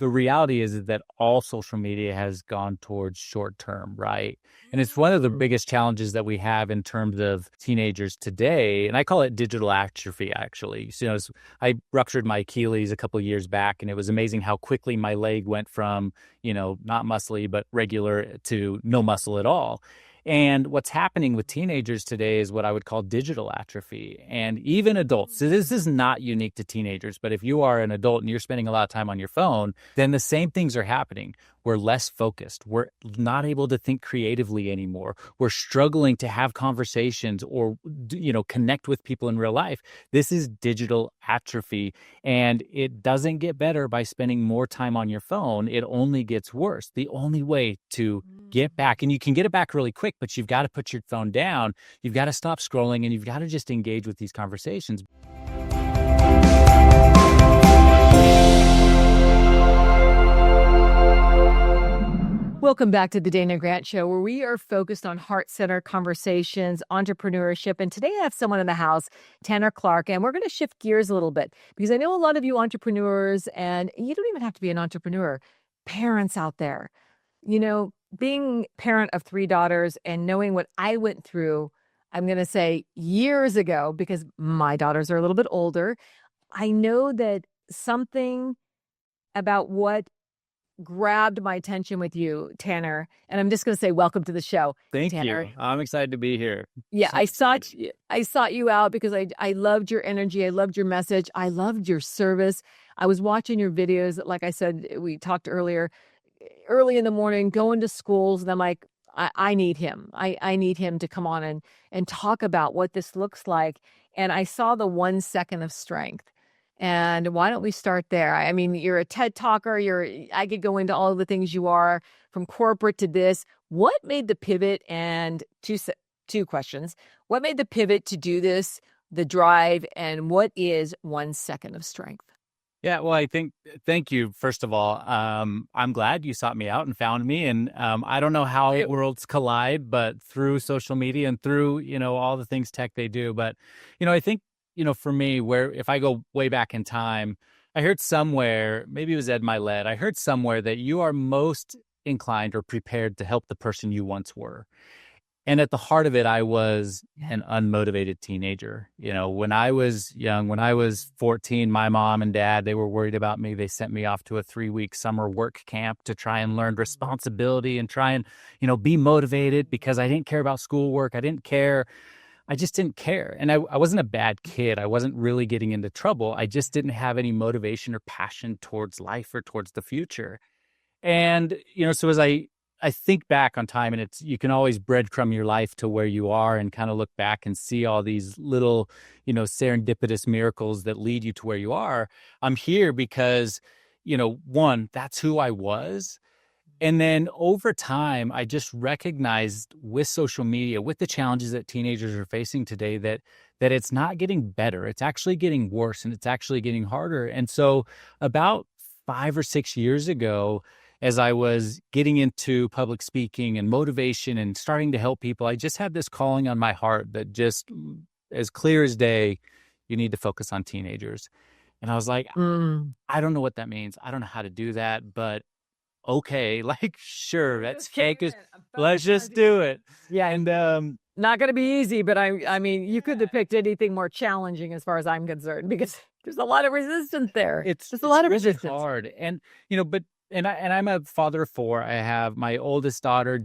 the reality is that all social media has gone towards short term, right? And it's one of the biggest challenges that we have in terms of teenagers today. And I call it digital atrophy, actually. So, I ruptured my Achilles a couple of years back, and it was amazing how quickly my leg went from, not muscly, but regular to no muscle at all. And what's happening with teenagers today is what I would call digital atrophy, and even adults. So this is not unique to teenagers, but if you are an adult and you're spending a lot of time on your phone, then the same things are happening. We're less focused. We're not able to think creatively anymore. We're struggling to have conversations or, connect with people in real life. This is digital atrophy, and it doesn't get better by spending more time on your phone. It only gets worse. The only way to get back, and you can get it back really quick, but you've got to put your phone down. You've got to stop scrolling, and you've got to just engage with these conversations. Welcome back to the Dana Grant Show, where we are focused on heart-centered conversations, entrepreneurship. And today I have someone in the house, Tanner Clark, and we're going to shift gears a little bit because I know a lot of you entrepreneurs, and you don't even have to be an entrepreneur, parents out there. Being parent of 3 daughters and knowing what I went through, I'm going to say years ago, because my daughters are a little bit older, I know that something about what grabbed my attention with you, Tanner, and I'm just going to say welcome to the show. Thank Tanner. you. I'm excited to be here. Yeah, I sought you out because I loved your energy. I loved your message. I loved your service. I was watching your videos. Like I said, we talked earlier, early in the morning, going to schools. And I'm like, I need him. I need him to come on and talk about what this looks like. And I saw the 1 second of strength. And why don't we start there? I mean, you're a TED talker. I could go into all of the things you are, from corporate to this. What made the pivot? And two questions. What made the pivot to do this, the drive, and what is 1 second of strength? Yeah, well, thank you, first of all. I'm glad you sought me out and found me. And I don't know how worlds collide, but through social media and through, all the things tech they do. But, I think, for me, where if I go way back in time, I heard somewhere, maybe it was Ed Milet, I heard somewhere that you are most inclined or prepared to help the person you once were. And at the heart of it, I was an unmotivated teenager. When I was young, when I was 14, my mom and dad, they were worried about me. They sent me off to a 3-week summer work camp to try and learn responsibility and try and, be motivated, because I didn't care about schoolwork. I just didn't care. And I wasn't a bad kid. I wasn't really getting into trouble. I just didn't have any motivation or passion towards life or towards the future. And, so as I think back on time, and you can always breadcrumb your life to where you are and kind of look back and see all these little, serendipitous miracles that lead you to where you are. I'm here because, one, that's who I was. And then over time, I just recognized with social media, with the challenges that teenagers are facing today, that it's not getting better. It's actually getting worse, and it's actually getting harder. And so about 5 or 6 years ago, as I was getting into public speaking and motivation and starting to help people, I just had this calling on my heart that just, as clear as day, you need to focus on teenagers. And I was like, I don't know what that means. I don't know how to do that, but okay, sure, let's take it. Let's just do it. Yeah. And not going to be easy, but I mean, you could have picked anything more challenging as far as I'm concerned, because there's a lot of resistance there. It's a lot of really resistance. hard. And, I'm a father of 4. I have my oldest daughter,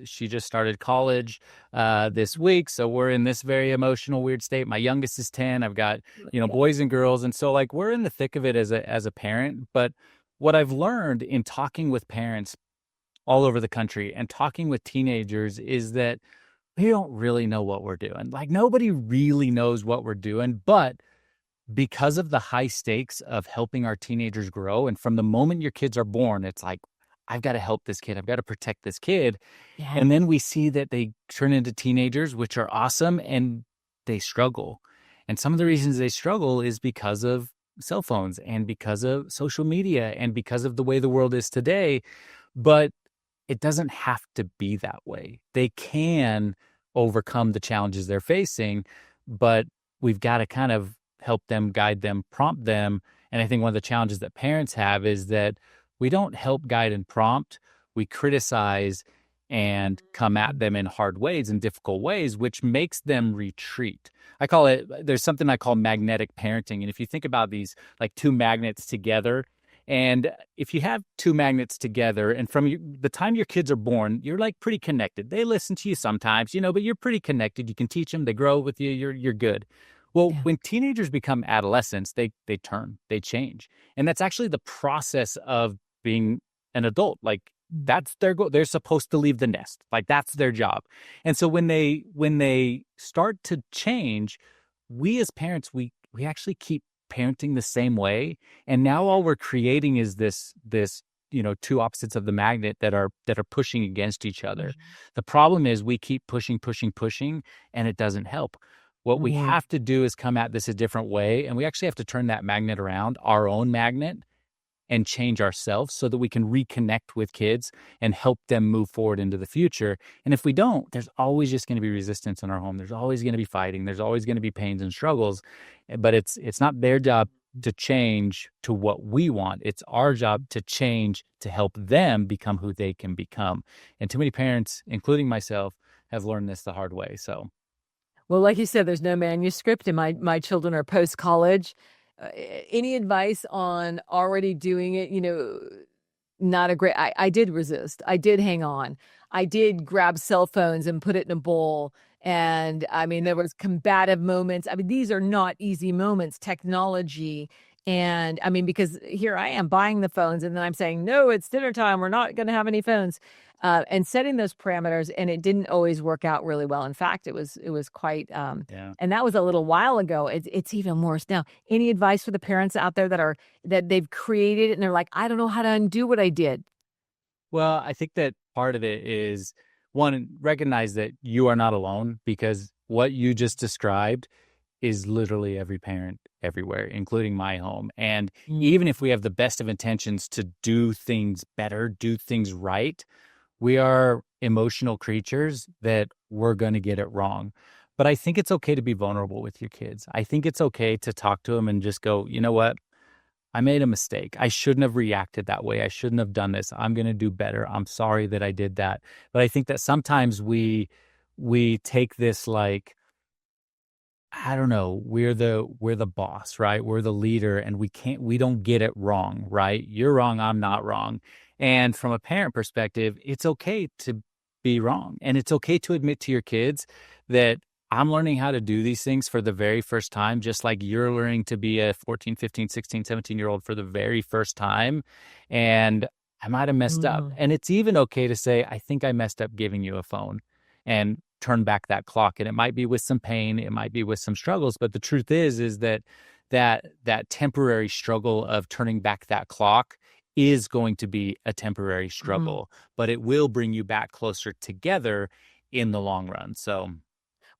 she just started college this week. So we're in this very emotional, weird state. My youngest is 10. I've got, boys and girls. And so we're in the thick of it as a parent. But what I've learned in talking with parents all over the country and talking with teenagers is that we don't really know what we're doing. Nobody really knows what we're doing, but because of the high stakes of helping our teenagers grow, and from the moment your kids are born, it's I've got to help this kid. I've got to protect this kid. Yeah. And then we see that they turn into teenagers, which are awesome, and they struggle. And some of the reasons they struggle is because of cell phones and because of social media and because of the way the world is today. But it doesn't have to be that way. They can overcome the challenges they're facing, but we've got to kind of help them, guide them, prompt them. And I think one of the challenges that parents have is that We don't help, guide, and prompt. We criticize and come at them in hard ways and difficult ways, which makes them retreat. I call it, there's something I call magnetic parenting. And if you think about these like two magnets together, and if you have two magnets together, and from the time your kids are born, you're like pretty connected. They listen to you sometimes, but you're pretty connected. You can teach them, they grow with you, you're good. Well, Yeah. when teenagers become adolescents, they turn, they change. And that's actually the process of being an adult. Like that's their goal. They're supposed to leave the nest. Like that's their job. And so when they start to change, we as parents, we actually keep parenting the same way. And now all we're creating is this two opposites of the magnet that are pushing against each other. The problem is we keep pushing, and it doesn't help. What we Mhm. have to do is come at this a different way, and we actually have to turn that magnet around, our own magnet, and change ourselves so that we can reconnect with kids and help them move forward into the future. And if we don't, there's always just going to be resistance in our home. There's always going to be fighting. There's always going to be pains and struggles. But it's not their job to change to what we want. It's our job to change to help them become who they can become. And too many parents, including myself, have learned this the hard way. So Well, like you said, there's no manuscript, and my children are post college. Any advice on already doing it? Not a great. I did resist. I did hang on. I did grab cell phones and put it in a bowl. And I mean, there was combative moments. I mean, these are not easy moments. Technology, and I mean, because here I am buying the phones, and then I'm saying, no, it's dinner time. We're not going to have any phones. And setting those parameters, and it didn't always work out really well. In fact, it was quite, yeah. and that was a little while ago. It's even worse now. Any advice for the parents out there that they've created it and they're like, I don't know how to undo what I did? Well, I think that part of it is one, recognize that you are not alone because what you just described is literally every parent everywhere, including my home. And Mm. even if we have the best of intentions to do things better, do things right, we are emotional creatures that we're going to get it wrong. But I think it's okay to be vulnerable with your kids. I think it's okay to talk to them and just go, you know what? I made a mistake. I shouldn't have reacted that way. I shouldn't have done this. I'm going to do better. I'm sorry that I did that. But I think that sometimes we take this like I don't know, we're the boss, right? We're the leader and we don't get it wrong, right? You're wrong, I'm not wrong. And from a parent perspective, it's okay to be wrong. And it's okay to admit to your kids that I'm learning how to do these things for the very first time, just like you're learning to be a 14, 15, 16, 17-year-old for the very first time. And I might have messed up. Mhm. And it's even okay to say, I think I messed up giving you a phone. And turn back that clock. And it might be with some pain, it might be with some struggles, but the truth is that temporary struggle of turning back that clock is going to be a temporary Mhm. struggle, but it will bring you back closer together in the long run. So,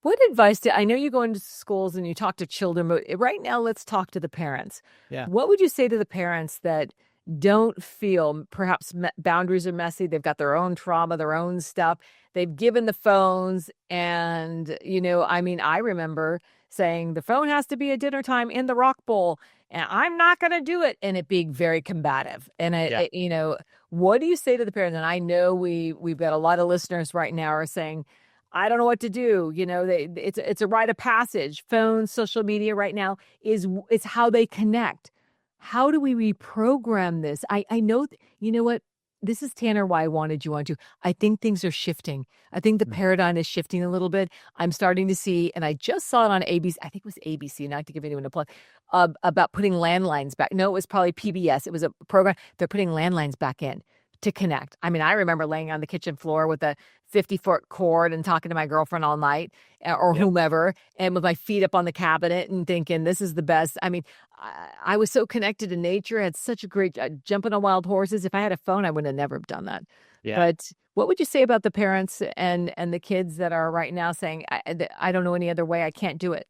What advice I know you go into schools and you talk to children, but right now let's talk to the parents. yeah. What would you say to the parents that don't feel perhaps boundaries are messy? They've got their own trauma, their own stuff. They've given the phones, and I mean, I remember saying the phone has to be at dinner time in the rock bowl, and I'm not going to do it, and it being very combative. And Yeah. what do you say to the parents? And I know we've got a lot of listeners right now are saying, I don't know what to do. It's a rite of passage. Phones, social media right now is how they connect. How do we reprogram this? I know, you know what? This is Tanner why I wanted you on to. I think things are shifting. I think the Mm. paradigm is shifting a little bit. I'm starting to see, and I just saw it on ABC. I think it was ABC, not to give anyone a plug, about putting landlines back. No, it was probably PBS. It was a program. They're putting landlines back in to connect. I mean, I remember laying on the kitchen floor with a 50-foot cord and talking to my girlfriend all night, or Yep. whomever, and with my feet up on the cabinet and thinking, this is the best. I mean, I was so connected to nature, had such a great jumping on wild horses. If I had a phone, I would have never have done that. Yeah. But what would you say about the parents and the kids that are right now saying, I don't know any other way. I can't do it.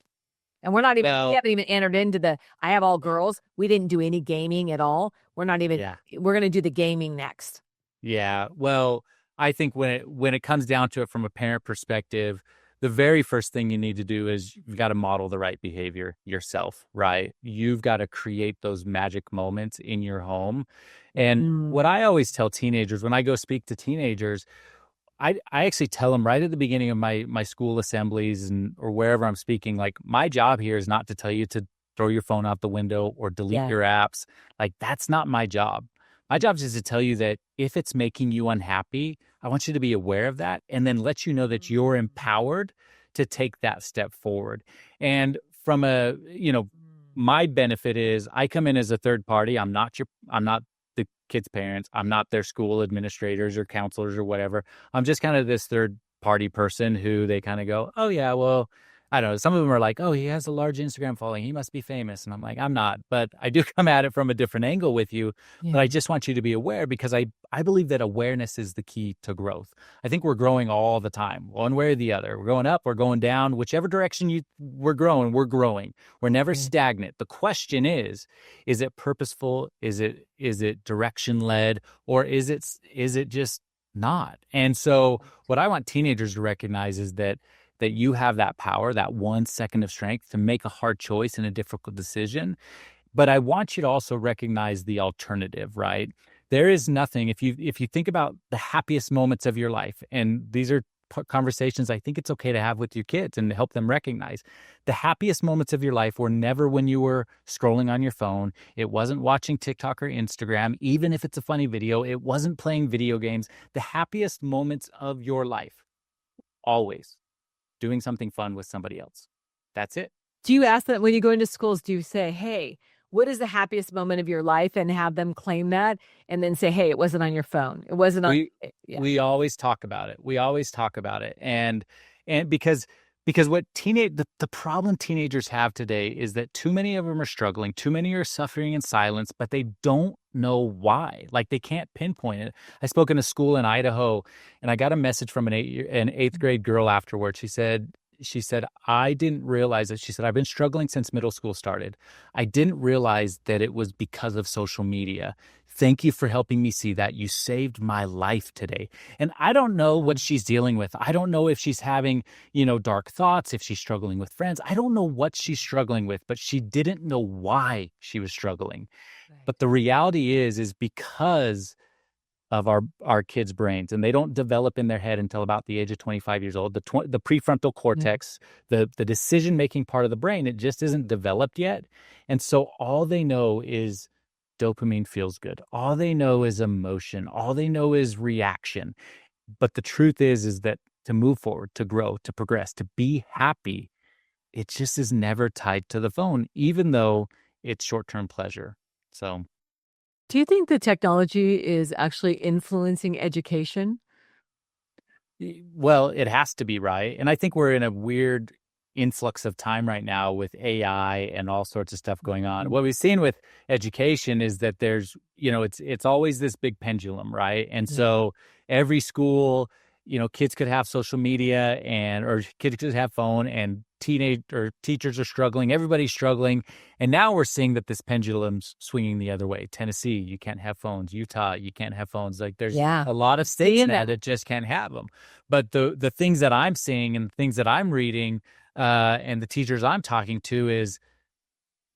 And we Well, haven't even entered into I have all girls. We didn't do any gaming at all. yeah. We're going to do the gaming next. Yeah. Well, I think when it comes down to it from a parent perspective, the very first thing you need to do is you've got to model the right behavior yourself, right? You've got to create those magic moments in your home. And what Mm. I always tell teenagers when I go speak to teenagers, I actually tell them right at the beginning of my school assemblies and or wherever I'm speaking, like my job here is not to tell you to throw your phone out the window or delete Yeah. your apps. Like that's not my job. My job is to tell you that if it's making you unhappy, I want you to be aware of that and then let you know that you're Mm. empowered to take that step forward. And from a, Mm. my benefit is I come in as a third party. I'm not the kids' parents. I'm not their school administrators or counselors or whatever. I'm just kind of this third party person who they kind of go, oh, yeah, well, I don't know. Some of them are like, oh, he has a large Instagram following. He must be famous. And I'm like, I'm not. But I do come at it from a different angle with you. But I Yeah. just want you to be aware because I believe that awareness is the key to growth. I think we're growing all the time, one way or the other. We're going up, we're going down, whichever direction we're growing, we're growing. We're never Yeah. stagnant. The question is it purposeful? Is it direction led? Or is it just not? And so what I want teenagers to recognize is that you have that power, that 1 second of strength to make a hard choice in a difficult decision. But I want you to also recognize the alternative, right? There is nothing if you think about the happiest moments of your life, and these are conversations I think it's okay to have with your kids and to help them recognize the happiest moments of your life were never when you were scrolling on your phone. It wasn't watching TikTok or Instagram, even if it's a funny video. It wasn't playing video games. The happiest moments of your life, always doing something fun with somebody else. That's it. Do you ask that when you go into schools? Do you say, "Hey, what is the happiest moment of your life?" and have them claim that, and then say, "Hey, it wasn't on your phone. It wasn't on." We Yeah. we always talk about it. We always talk about it. And because what the problem teenagers have today is that too many of them are struggling, too many are suffering in silence, but they don't know why. Like they can't pinpoint it. I spoke in a school in Idaho and I got a message from an eighth grade girl afterwards. She said, I didn't realize it. She said, I've been struggling since middle school started. I didn't realize that it was because of social media. Thank you for helping me see that. You saved my life today. And I don't know what she's dealing with. I don't know if she's having, dark thoughts, if she's struggling with friends. I don't know what she's struggling with, but she didn't know why she was struggling. Right. But the reality is because of our kids' brains, and they don't develop in their head until about the age of 25 years old. The prefrontal Yeah. cortex, the decision making part of the brain, it just isn't developed yet, and so all they know is dopamine feels good. All they know is emotion. All they know is reaction. But the truth is that to move forward, to grow, to progress, to be happy, it just is never tied to the phone, even though it's short term pleasure. So. Do you think the technology is actually influencing education? Well, it has to be, right? And I think we're in a weird influx of time right now with AI and all sorts of stuff going on. Mhm. What we've seen with education is that there's, it's always this big pendulum, right? And Yeah. so every school, kids could have social media or kids could have phone and teenage or teachers are struggling, everybody's struggling. And now we're seeing that this pendulum's swinging the other way. Tennessee, you can't have phones. Utah, you can't have phones. Like there's Yeah. a lot I'm of states seeing now that. that just can't have them. But the things that I'm seeing and the things that I'm reading, and the teachers I'm talking to is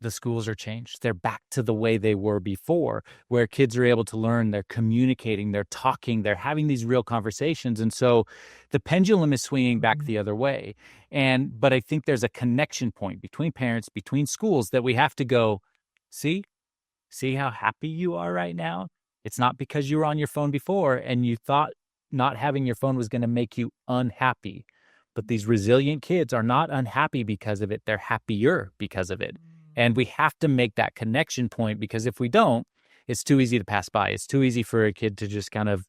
the schools are changed. They're back to the way they were before, where kids are able to learn, they're communicating, they're talking, they're having these real conversations. And so the pendulum is swinging back Mhm. the other way. But I think there's a connection point between parents, between schools that we have to go, see, See how happy you are right now? It's not because you were on your phone before and you thought not having your phone was going to make you unhappy. But these resilient kids are not unhappy because of it. They're happier because of it. And we have to make that connection point because if we don't, it's too easy to pass by. It's too easy for a kid to just kind of,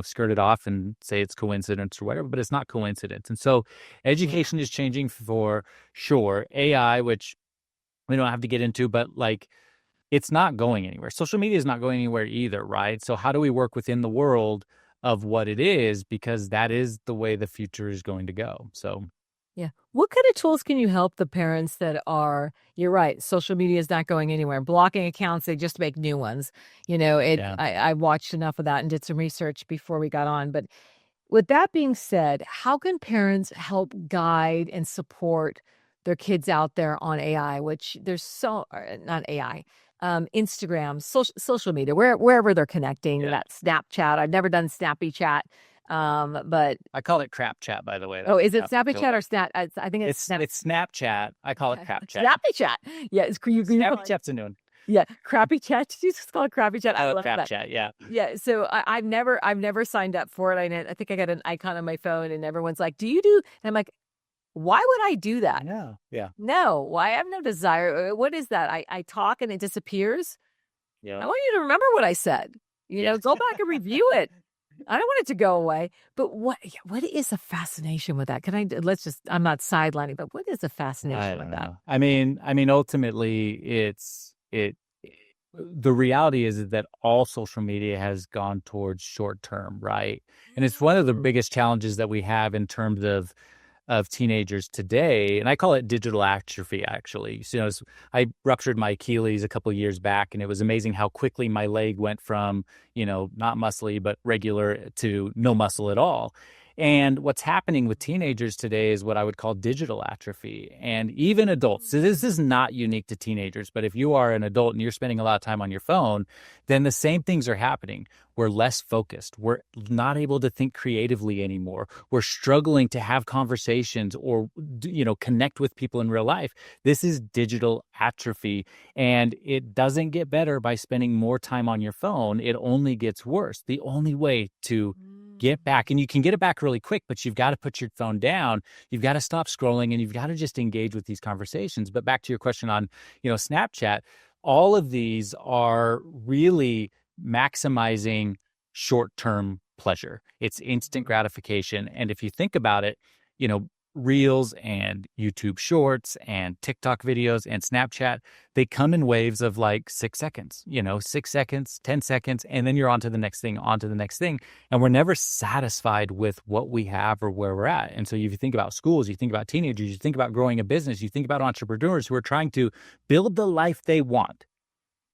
skirt it off and say it's coincidence or whatever, but it's not coincidence. And so Yeah. education is changing for sure. AI, which we don't have to get into, but like it's not going anywhere. Social media is not going anywhere either, right? So how do we work within the world of what it is? Because that is the way the future is going to go. So Yeah. What kind of tools can you help the parents that are you're right, social media is not going anywhere. Blocking accounts, they just make new ones. yeah. I watched enough of that and did some research before we got on, but With that being said, how can parents help guide and support their kids out there on AI, which there's not AI, Instagram, social media, wherever they're connecting, Yeah. that Snapchat. I've never done Snappy Chat. But I call it crap chat, by the way. oh, That's is it how I Snappy feel Chat or about it. Snap? I think it's It's Snapchat. I call it crap chat. Snappy Chat. Yeah, it's you Snappy call it, chat's a new one. yeah, crappy chat. Did you just call it crappy chat? I I call it love crap that. chat. Yeah. Yeah, so I've never signed up for it. I think I got an icon on my phone, and everyone's like, "Do you do?" And I'm like, "Why would I do I that? know. Yeah. No, why? I have no desire. What is that? I talk and it disappears. I Yeah. want you to remember what I said. Yeah. Go back and review it. I don't want it to go away. But what is the fascination with that? Can I let's just I'm not sidelining, but what is the I fascination with don't that? know. I mean, ultimately, the reality is that all social media has gone towards short term, right? And it's one of the Mm. biggest challenges that we have in terms of teenagers today, and I call it digital atrophy. Actually, so, I ruptured my Achilles a couple of years back, and it was amazing how quickly my leg went from not muscly but regular to no muscle at all. And what's happening with teenagers today is what I would call digital atrophy, and even adults. So this is not unique to teenagers, but if you are an adult and you're spending a lot of time on your phone, then the same things are happening. We're less focused. We're not able to think creatively anymore. We're struggling to have conversations or connect with people in real life. This is digital atrophy, and it doesn't get better by spending more time on your phone. It only gets worse. The only way to get back, and you can get it back really quick, but you've got to put your phone down. You've got to stop scrolling, and you've got to just engage with these conversations. But back to your question on Snapchat, all of these are really maximizing short-term pleasure. It's instant gratification. And if you think about it, Reels and YouTube Shorts and TikTok videos and Snapchat, they come in waves of like 6 seconds, 6 seconds, 10 seconds, and then you're on to the next thing, on to the next thing. And we're never satisfied with what we have or where we're at. And so if you think about schools, you think about teenagers, you think about growing a business, you think about entrepreneurs who are trying to build the life they want.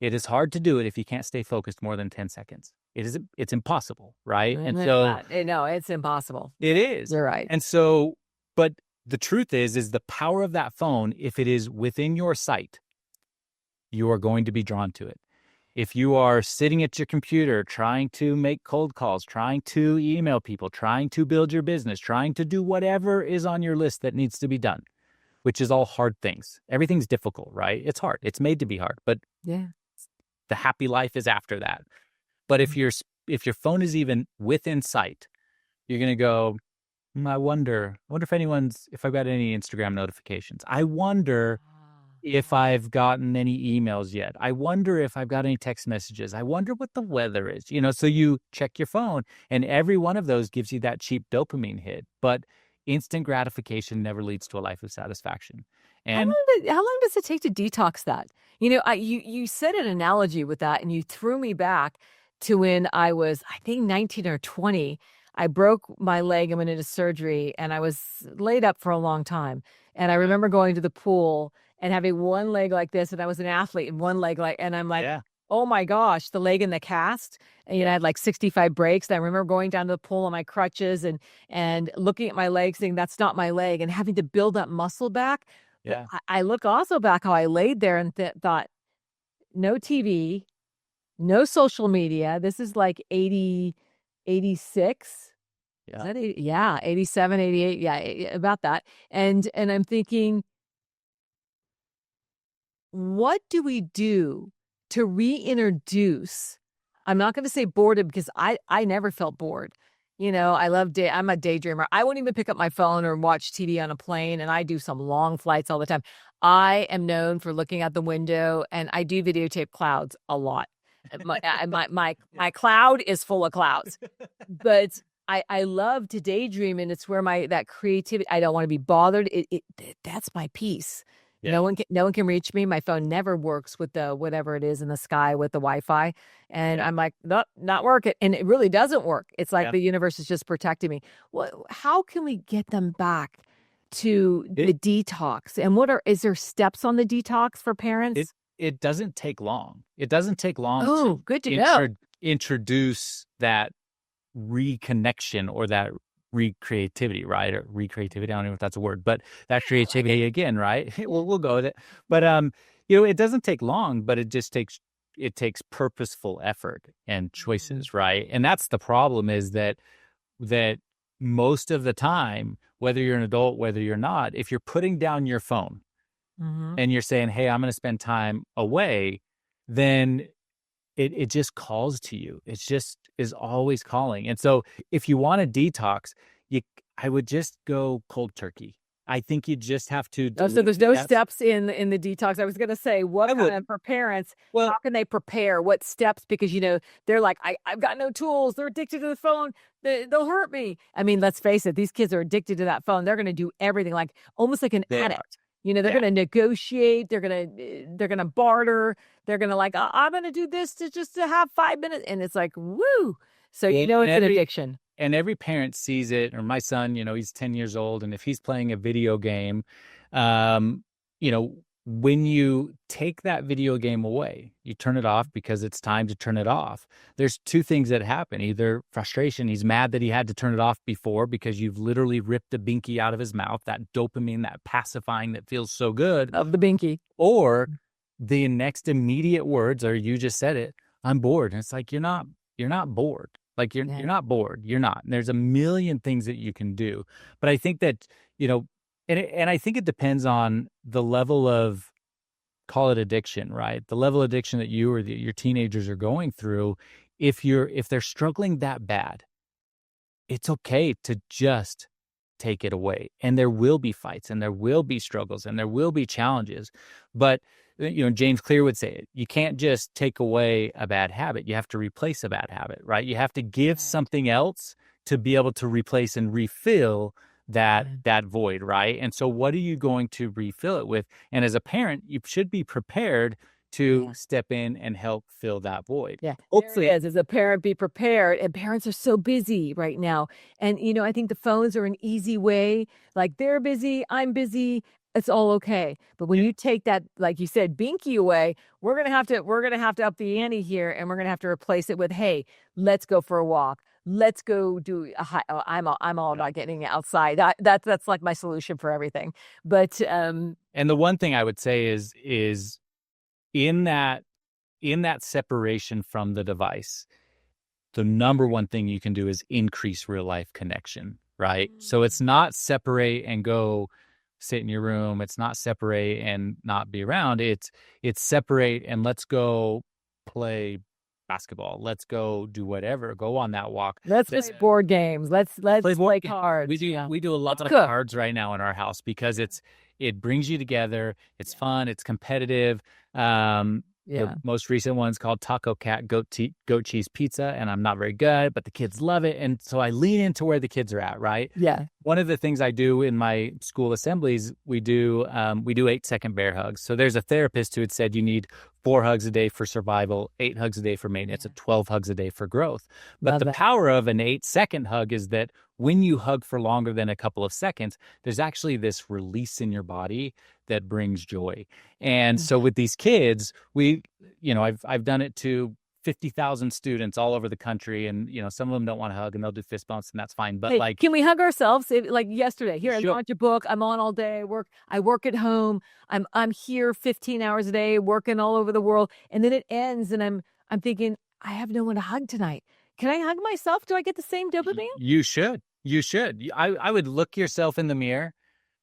It is hard to do it if you can't stay focused more than 10 seconds. It's impossible, right? And so No, it's impossible. it is. You're right. And so, but the truth is the power of that phone, if it is within your sight, you are going to be drawn to it. If you are sitting at your computer trying to make cold calls, trying to email people, trying to build your business, trying to do whatever is on your list that needs to be done, which is all hard things. Everything's difficult, right? It's hard. It's made to be hard, but Yeah. the happy life is after that. But if your phone is even within sight, you're going to go, I wonder if I've got any Instagram notifications. I wonder if I've gotten any emails yet. I wonder if I've got any text messages. I wonder what the weather is. So you check your phone, and every one of those gives you that cheap dopamine hit. But instant gratification never leads to a life of satisfaction. And How long does it take to detox that? You said an analogy with that, and you threw me back to when I was, I think, 19 or 20. I broke my leg and went into surgery, and I was laid up for a long time. And I remember going to the pool and having one leg like this, and I was an athlete, and one leg and I'm like, yeah, oh my gosh, the leg in the cast. And, I had like 65 breaks. And I remember going down to the pool on my crutches and looking at my leg, saying, that's not my leg, and having to build that muscle back. But yeah, I look also back how I laid there and thought, no TV, no social media. This is like 80, 86. Is yeah. that 80? Yeah, 87, 88. Yeah, about that. And I'm thinking, what do we do to reintroduce? I'm not going to say boredom, because I never felt bored. I love I'm a daydreamer. I won't even pick up my phone or watch TV on a plane, and I do some long flights all the time. I am known for looking out the window, and I do videotape clouds a lot. My cloud is full of clouds, but I love to daydream, and it's where that creativity. I don't want to be bothered. That's my peace. Yeah. No one can reach me. My phone never works with the whatever it is in the sky with the Wi-Fi. And Yeah. I'm like, nope, not working. And it really doesn't work. It's like Yeah. the universe is just protecting me. How can we get them back to the It detox? And is there steps on the detox for it parents? it doesn't take long. It doesn't take long Oh, to good to know. introduce that reconnection or that recreativity, right? Or recreativity. I don't know if that's a word, but that I like creativity it. again, right? Yeah. We'll go with it. But it doesn't take long, but it takes purposeful effort and Mhm. choices, right? And that's the problem is that most of the time, whether you're an adult, whether you're not, if you're putting down your phone Mhm. and you're saying, "Hey, I'm going to spend time away," then it just calls to you. It's just is always calling. And so if you want to detox, you I would just go cold turkey. I think you just have to Oh, so delete there's no the apps. steps in the detox. I was gonna say, what I kind would. of for parents, Well, how can they prepare? What steps? Because, they're like, I've got no tools. They're addicted to the phone. They'll hurt me. I mean, let's face it, these kids are addicted to that phone. They're gonna do everything, like almost like an they are. addict. They're Yeah. gonna negotiate, they're gonna barter, they're gonna like, I'm gonna do this to have 5 minutes. And it's like, woo. So Well, it's an addiction. and every parent sees it, or my son, he's 10 years old, and if he's playing a video game, um you know when you take that video game away, you turn it off because it's time to turn it off. There's two things that happen: either frustration, he's mad that he had to turn it off before because you've literally ripped the binky out of his mouth, that dopamine, that pacifying that feels so good. Of the binky. Or the next immediate words are, you just said it, I'm bored. And it's like, you're not bored. Like you're Yeah. not bored. You're not. And there's a million things that you can do. But I think that, you know, and I think it depends on the level of, call it addiction, right? The level of addiction that you or your teenagers are going through. If they're struggling that bad, it's okay to just take it away. And there will be fights and there will be struggles and there will be challenges. But, James Clear would say it. You can't just take away a bad habit. You have to replace a bad habit, right? You have to give Right. something else to be able to replace and refill that Yeah. that void, right? And so what are you going to refill it with? And as a parent, you should be prepared to Yeah. step in and help fill that void. Yeah, there it Hopefully, is. As a parent, be prepared. And parents are so busy right now. And, I think the phones are an easy way. Like they're busy, I'm busy. It's all okay. But when yeah, you take that, like you said, binky away, we're gonna have to up the ante here, and we're gonna have to replace it with, hey, let's go for a walk. Let's go do a hike. Oh, I'm all yeah. about getting outside. That's like my solution for everything. But And the one thing I would say is in that separation from the device, the number one thing you can do is increase real life connection, right? So it's not separate and go sit in your room. It's not separate and not be around. It's separate and let's go play basketball. Let's go do whatever. Go on that walk. let's play This board games. Let's play let's board play games. We cards. do Yeah. we do a lot Let's of cook. cards right now in our house because it brings you together. It's Yeah. fun. It's competitive. The Yeah. most recent one's called Taco Cat Goat Cheese Pizza, and I'm not very good, but the kids love it, and so I lean into where the kids are at. Right. Yeah. One of the things I do in my school assemblies, we do 8-second bear hugs. So there's a therapist who had said you need 4 hugs a day for survival, 8 hugs a day for maintenance, Yeah. and 12 hugs a day for growth. But Love the that. power of an 8-second hug is that when you hug for longer than a couple of seconds, there's actually this release in your body that brings joy. And Mm. so with these kids, I've done it to 50,000 students all over the country, and some of them don't want to hug and they'll do fist bumps, and that's fine. But Hey, like, can we hug ourselves? Like yesterday, here I sure, launch a book. I'm on all day. I work at home. I'm here 15 hours a day, working all over the world. And then it ends, and I'm thinking, I have no one to hug tonight. Can I hug myself? Do I get the same dopamine? you should. You should. I would look yourself in the mirror,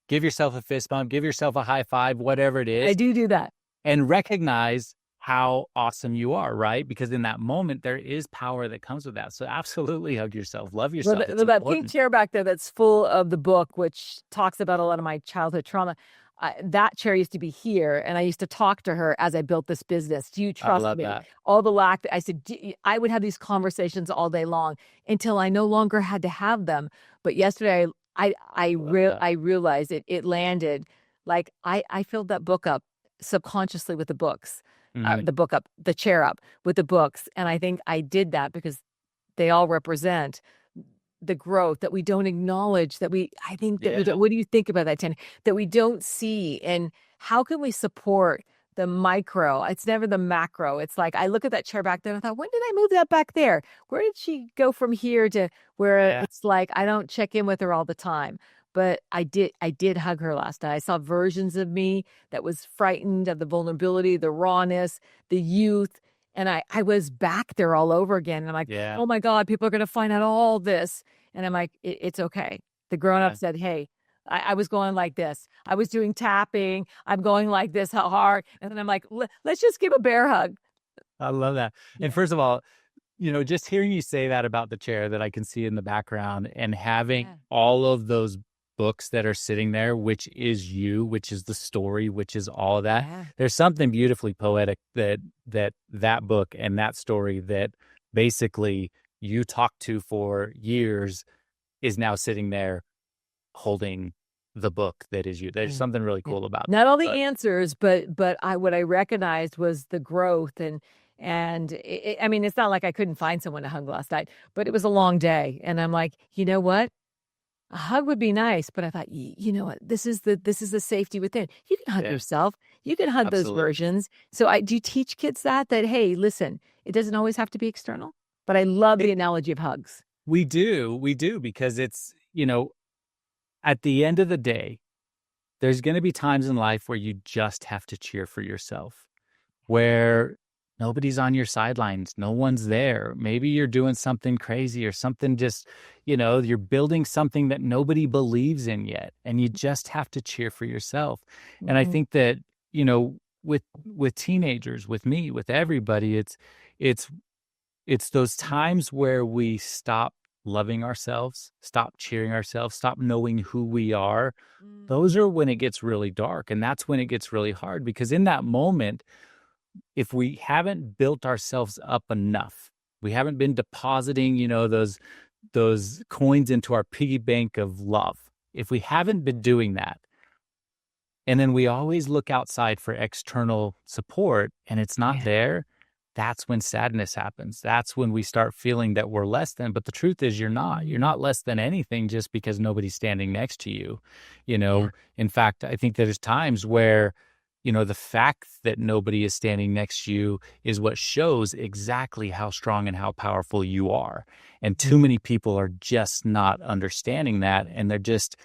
give yourself a fist bump, give yourself a high five, whatever it I is, do that. and recognize how awesome you are, right? Because in that moment, there is power that comes with that. So absolutely hug yourself, love Well, yourself. It's that pink important. chair back there that's full of the book, which talks about a lot of my childhood trauma. That chair used to be here, and I used to talk to her as I built this business. Do you I trust love me? that. All the lack. I said I would have these conversations all day long until I no longer had to have them. But yesterday, I love that. I realized it landed. Like I filled that book up subconsciously with the books, Mhm. the chair up with the books, and I think I did that because they all represent the growth that we don't acknowledge, that I think that we Yeah. don't. What do you think about that, Ten? That we don't see, and how can we support the micro. It's never the macro. It's like I look at that chair back there and I thought, when did I move that back there? Where did she go from here to where Yeah. it's like I don't check in with her all the time. But I did hug her last night. I saw versions of me that was frightened of the vulnerability, the rawness, the youth. And I was back there all over again. And I'm like, Yeah. oh my God, people are going to find out all this. And I'm like, it's okay. The grown up Yeah. said, hey, I was going like this. I was doing tapping. I'm going like this, how hard. And then I'm like, let's just give a bear hug. I love that. And Yeah. first of all, just hearing you say that about the chair that I can see in the background and having Yeah. all of those books that are sitting there, which is you, which is the story, which is all of that. Yeah. There's something beautifully poetic that book and that story that basically you talked to for years is now sitting there holding the book that is you. There's Yeah. something really Yeah. cool about Not all the that. answers, but I what I recognized was the growth and I mean, it's not like I couldn't find someone to hug last night, but it was a long day. And I'm like, you know what? A hug would be nice, but I thought, you know what? This is the safety within. You can hug Yeah, yourself. You can hug those absolutely. versions. So I do teach kids that hey, listen, it doesn't always have to be external. But I love the It, analogy of hugs. we do, because it's, at the end of the day, there's going to be times in life where you just have to cheer for yourself, where nobody's on your sidelines, no one's there. Maybe you're doing something crazy or something just, you're building something that nobody believes in yet, and you just have to cheer for yourself. And I Mhm. think that, with teenagers, with me, with everybody, it's it's those times where we stop loving ourselves, stop cheering ourselves, stop knowing who we are. Mm. Those are when it gets really dark. And that's when it gets really hard, because in that moment, if we haven't built ourselves up enough, we haven't been depositing, those coins into our piggy bank of love. If we haven't been doing that, and then we always look outside for external support and it's not Yeah. there, that's when sadness happens. That's when we start feeling that we're less than. But the truth is, you're not. You're Mhm. not less than anything just because nobody's standing next to you. You Yeah. know, in fact, I think there's times where, the fact that nobody is standing next to you is what shows exactly how strong and how powerful you are. And too Mhm. many people are just not understanding that. And they're just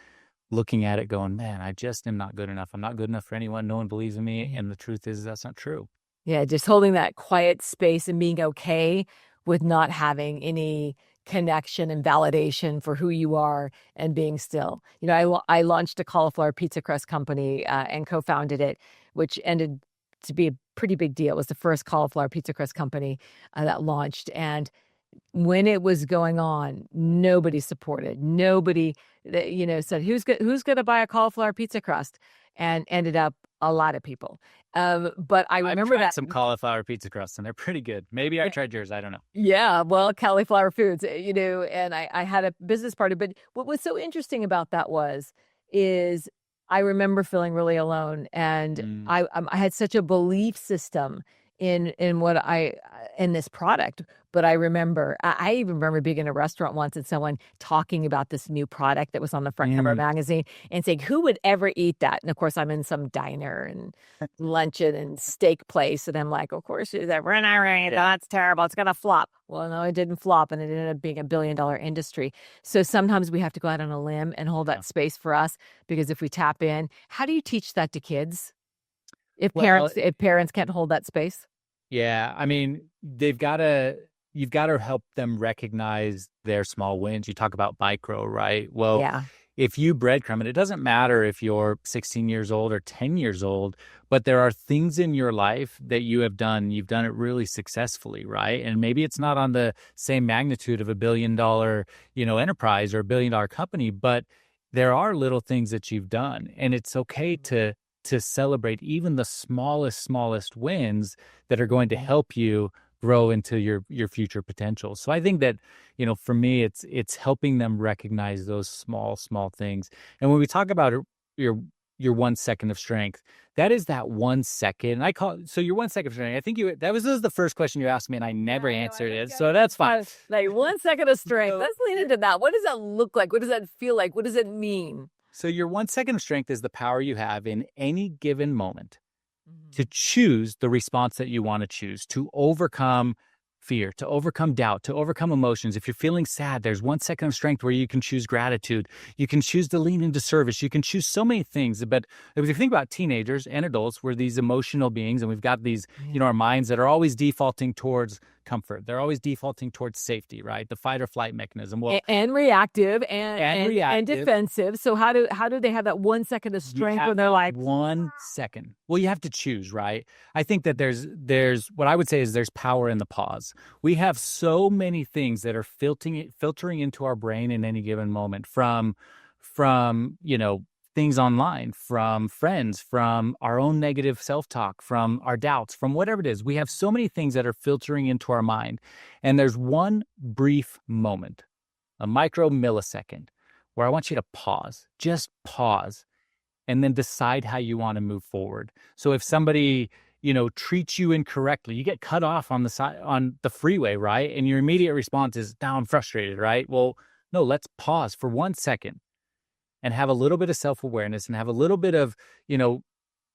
looking at it going, man, I just am not good enough. I'm not good enough for anyone. No one believes in me. Yeah. And the truth is, that's not true. Yeah, just holding that quiet space and being okay with not having any connection and validation for who you are and being still. I launched a cauliflower pizza crust company and co-founded it, which ended to be a pretty big deal. It was the first cauliflower pizza crust company that launched. And when it was going on, nobody supported. Nobody, said who's going to buy a cauliflower pizza crust, and ended up a lot of people. But I I've remember tried that. some cauliflower pizza crusts and they're pretty good. Maybe I Yeah, tried yours. I don't know. yeah, well, cauliflower foods, and I had a business partner. But what was so interesting about that is I remember feeling really alone, and Mm. I had such a belief system in what in this product. But I remember I even remember being in a restaurant once and someone talking about this new product that was on the front cover of a Mm. magazine and saying, "Who would ever eat that?" And of course, I'm in some diner and luncheon and steak place, and I'm like, "Of course, that we're not right. Yeah. That's terrible. It's gonna flop." Well, no, it didn't flop, and it ended up being $1 billion industry. So sometimes we have to go out on a limb and hold Yeah. that space for us because if we tap in, how do you teach that to kids if Well, parents can't hold that space? yeah. I mean, you've got to help them recognize their small wins. You talk about micro, right? Well, Yeah. if you breadcrumb, and it doesn't matter if you're 16 years old or 10 years old, but there are things in your life that you've done it really successfully, right? And maybe it's not on the same magnitude of $1 billion, enterprise or $1 billion company, but there are little things that you've done. And it's okay to celebrate even the smallest wins that are going to Mhm. help you grow into your future potential. So I think that, for me, it's helping them recognize those small things. And when we talk about your your 1 second of strength, that is that 1 second. And I call so your 1 second of strength. I think this was the first question you asked me, and I Yeah, never I know. I answered was it. gonna So that's fine. like 1 second of strength. So Let's lean into that. What does that look like? What does that feel like? What does it mean? so your 1 second of strength is the power you have in any given moment Mhm. to choose the response that you want to choose, to overcome fear, to overcome doubt, to overcome emotions. If you're feeling sad, there's 1 second of strength where you can choose gratitude. You can choose to lean into service. You can choose so many things. But if you think about teenagers and adults, we're these emotional beings, and we've got these, Yeah. our minds that are always defaulting towards comfort. They're always defaulting towards safety, right? The fight or flight mechanism. Well, And reactive and and reactive. defensive. So how do they have that 1 second of You strength have when they're like, 1 second. Well, you have to choose, right? I think that there's what I would say is there's power in the pause. We have so many things that are filtering into our brain in any given moment, from things online, from friends, from our own negative self-talk, from our doubts, from whatever it is. We have so many things that are filtering into our mind, and there's one brief moment, a micro millisecond, where I want you to pause, just pause, and then decide how you want to move forward. So if somebody, treats you incorrectly, you get cut off on the side on the freeway, right? And your immediate response is, now I'm frustrated, right? Well, no, let's pause for 1 second and have a little bit of self-awareness and have a little bit of, you know,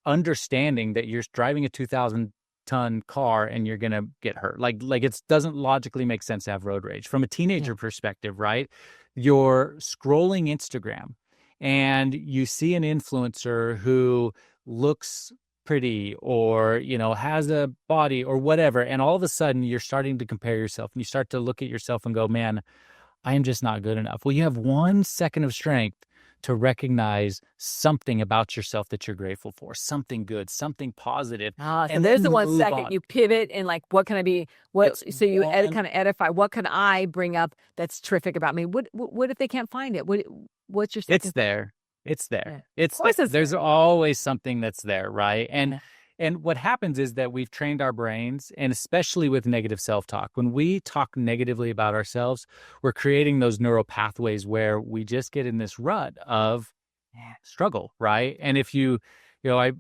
understanding that you're driving a 2,000-ton car and you're going to get hurt. Like it doesn't logically make sense to have road rage. From a yeah. teenager perspective, right? You're scrolling Instagram and you see an influencer who looks pretty, or has a body or whatever, and all of a sudden you're starting to compare yourself, and you start to look at yourself and go, man, I am just not good enough. Well, you have 1 second of strength to recognize something about yourself that you're grateful for, something good, something positive, So and there's then the one move second on. you pivot and like, what can I be? It's So you one. kind of edify. What can I bring up that's terrific about me? What if they can't find it? What's your It's second? there. It's Yeah, there. of It's there. course it's There's there. always something that's there, right? And Yeah. and what happens is that we've trained our brains, and especially with negative self-talk, when we talk negatively about ourselves, we're creating those neural pathways where we just get in this rut of struggle, right? And if I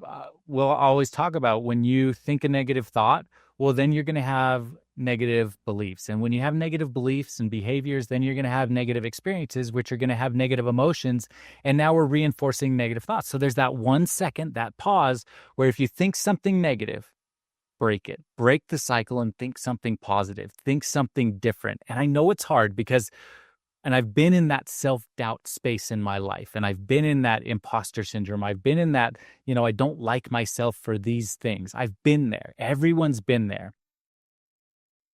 will always talk about, when you think a negative thought, well, then you're going to have negative beliefs. And when you have negative beliefs and behaviors, then you're going to have negative experiences, which are going to have negative emotions. And now we're reinforcing negative thoughts. So there's that 1 second, that pause, where if you think something negative, break it, break the cycle and think something positive, think something different. And I know it's hard because, and I've been in that self-doubt space in my life, and I've been in that imposter syndrome. I've been in that, I don't like myself for these things. I've been there. Everyone's been there,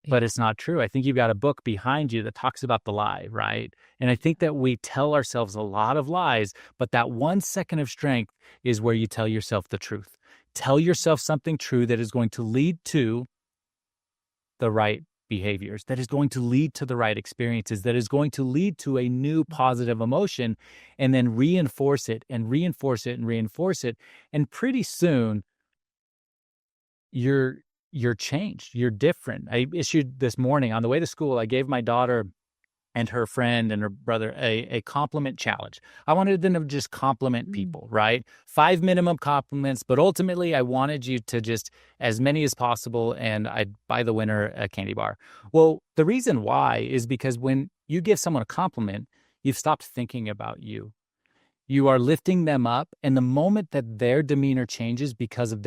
Yeah. but it's not true. I think you've got a book behind you that talks about the lie, right? And I think that we tell ourselves a lot of lies, but that 1 second of strength is where you tell yourself the truth. Tell yourself something true that is going to lead to the right behaviors, that is going to lead to the right experiences, that is going to lead to a new positive emotion, and then reinforce it and reinforce it and reinforce it. And pretty soon you're you're changed. You're different. I issued this morning on the way to school, I gave my daughter and her friend and her brother a compliment challenge. I wanted them to just compliment Mm. people, right? 5 minimum compliments, but ultimately I wanted you to just as many as possible, and I'd buy the winner a candy bar. Well, the reason why is because when you give someone a compliment, you've stopped thinking about you. You are lifting them up, and the moment that their demeanor changes because of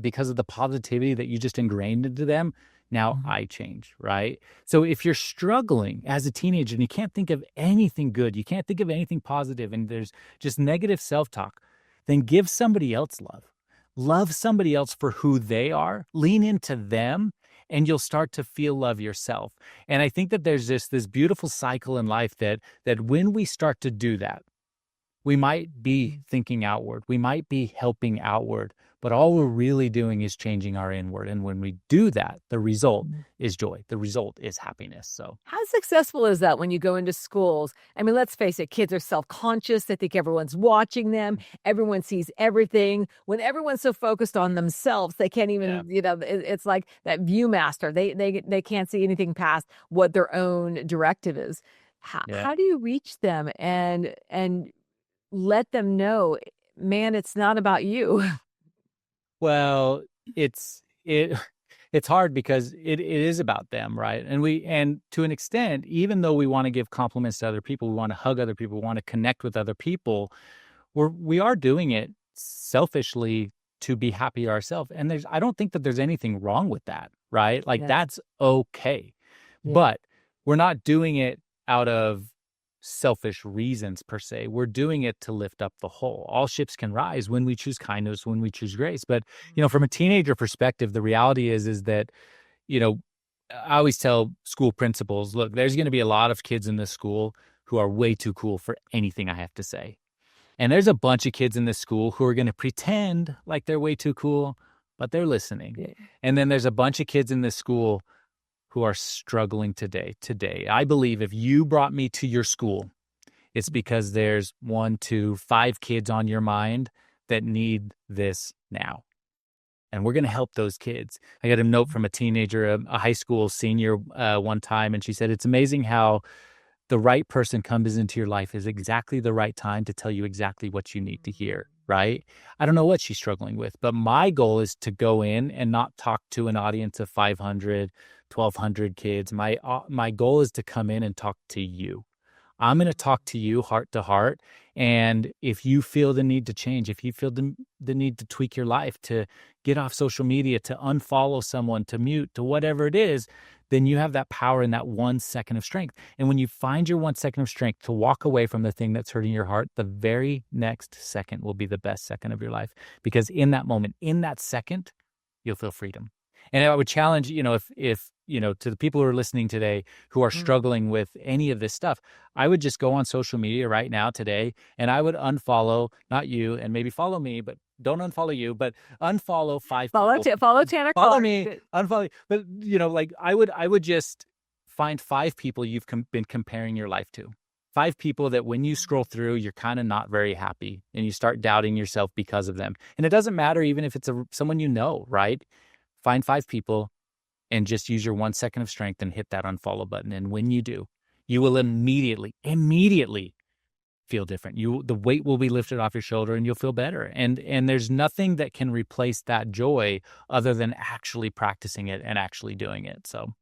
because of the positivity that you just ingrained into them, now Mhm. I change, right? So if you're struggling as a teenager and you can't think of anything good, you can't think of anything positive, and there's just negative self-talk, then give somebody else love. Love somebody else for who they are. Lean into them, and you'll start to feel love yourself. And I think that there's this beautiful cycle in life that when we start to do that, we might be Mm. thinking outward. We might be helping outward, but all we're really doing is changing our inward. And when we do that, the result Mhm. is joy. The result is happiness. So, How successful is that when you go into schools? I mean, let's face it, kids are self-conscious. They think everyone's watching them. Everyone sees everything. When everyone's so focused on themselves, they can't yeah, even, it's like that viewmaster. They can't see anything past what their own directive is. How yeah. how do you reach them and let them know, man, it's not about you? Well, it it's hard because it is about them, right? And to an extent, even though we want to give compliments to other people, we want to hug other people, we want to connect with other people, we are doing it selfishly to be happy ourselves. And I don't think that there's anything wrong with that, right? Like Yes. that's okay. Yeah. But we're not doing it out of selfish reasons per se. We're doing it to lift up the whole. All ships can rise when we choose kindness, when we choose grace. But, from a teenager perspective, the reality is that, you know, I always tell school principals, look, there's going to be a lot of kids in this school who are way too cool for anything I have to say. And there's a bunch of kids in this school who are going to pretend like they're way too cool, but they're listening. Yeah. And then there's a bunch of kids in this school who are struggling today. I believe if you brought me to your school, it's because there's 1, 2, 5 kids on your mind that need this now. And we're going to help those kids. I got a note from a teenager, a high school senior one time, and she said, it's amazing how the right person comes into your life is exactly the right time to tell you exactly what you need to hear, right? I don't know what she's struggling with, but my goal is to go in and not talk to an audience of 500, 1,200 kids. My goal is to come in and talk to you. I'm going to talk to you heart to heart. And if you feel the need to change, if you feel the need to tweak your life, to get off social media, to unfollow someone, to mute, to whatever it is, then you have that power in that 1 second of strength. And when you find your 1 second of strength to walk away from the thing that's hurting your heart, the very next second will be the best second of your life. Because in that moment, in that second, you'll feel freedom. And I would challenge, if to the people who are listening today who are struggling with any of this stuff, I would just go on social media right now today, and I would unfollow, not you, and maybe follow me, but don't unfollow you, but unfollow 5 people. Follow Tanner Follow Clark. me, unfollow. But like I would just find 5 people you've been comparing your life to. 5 people that when you scroll through, you're kind of not very happy, and you start doubting yourself because of them. And it doesn't matter even if it's someone right? Find 5 people and just use your 1 second of strength and hit that unfollow button. And when you do, you will immediately feel different. The weight will be lifted off your shoulder and you'll feel better. And there's nothing that can replace that joy other than actually practicing it and actually doing it. So,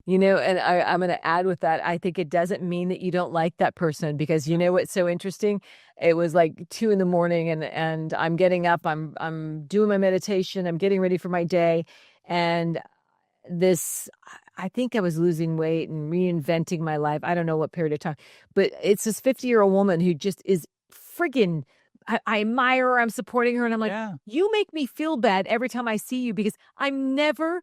And I'm going to add with that, I think it doesn't mean that you don't like that person, because what's so interesting? It was like 2 a.m. and I'm getting up, I'm doing my meditation, I'm getting ready for my day. And I think I was losing weight and reinventing my life. I don't know what period of time, but it's this 50-year-old woman who just is friggin', I admire her. I'm supporting her. And I'm like, yeah, you make me feel bad every time I see you, because I'm never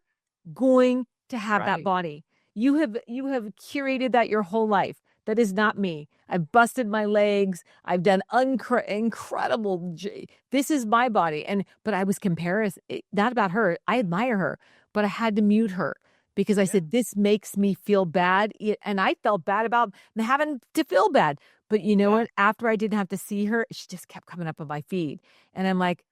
going to have that right. body. You have curated that your whole life. That is not me. I've busted my legs. I've done incredible. This is my body. But I was comparing, not about her. I admire her, but I had to mute her because I said, this makes me feel bad. And I felt bad about having to feel bad. But you know what? After I didn't have to see her, she just kept coming up on my feed. And I'm like,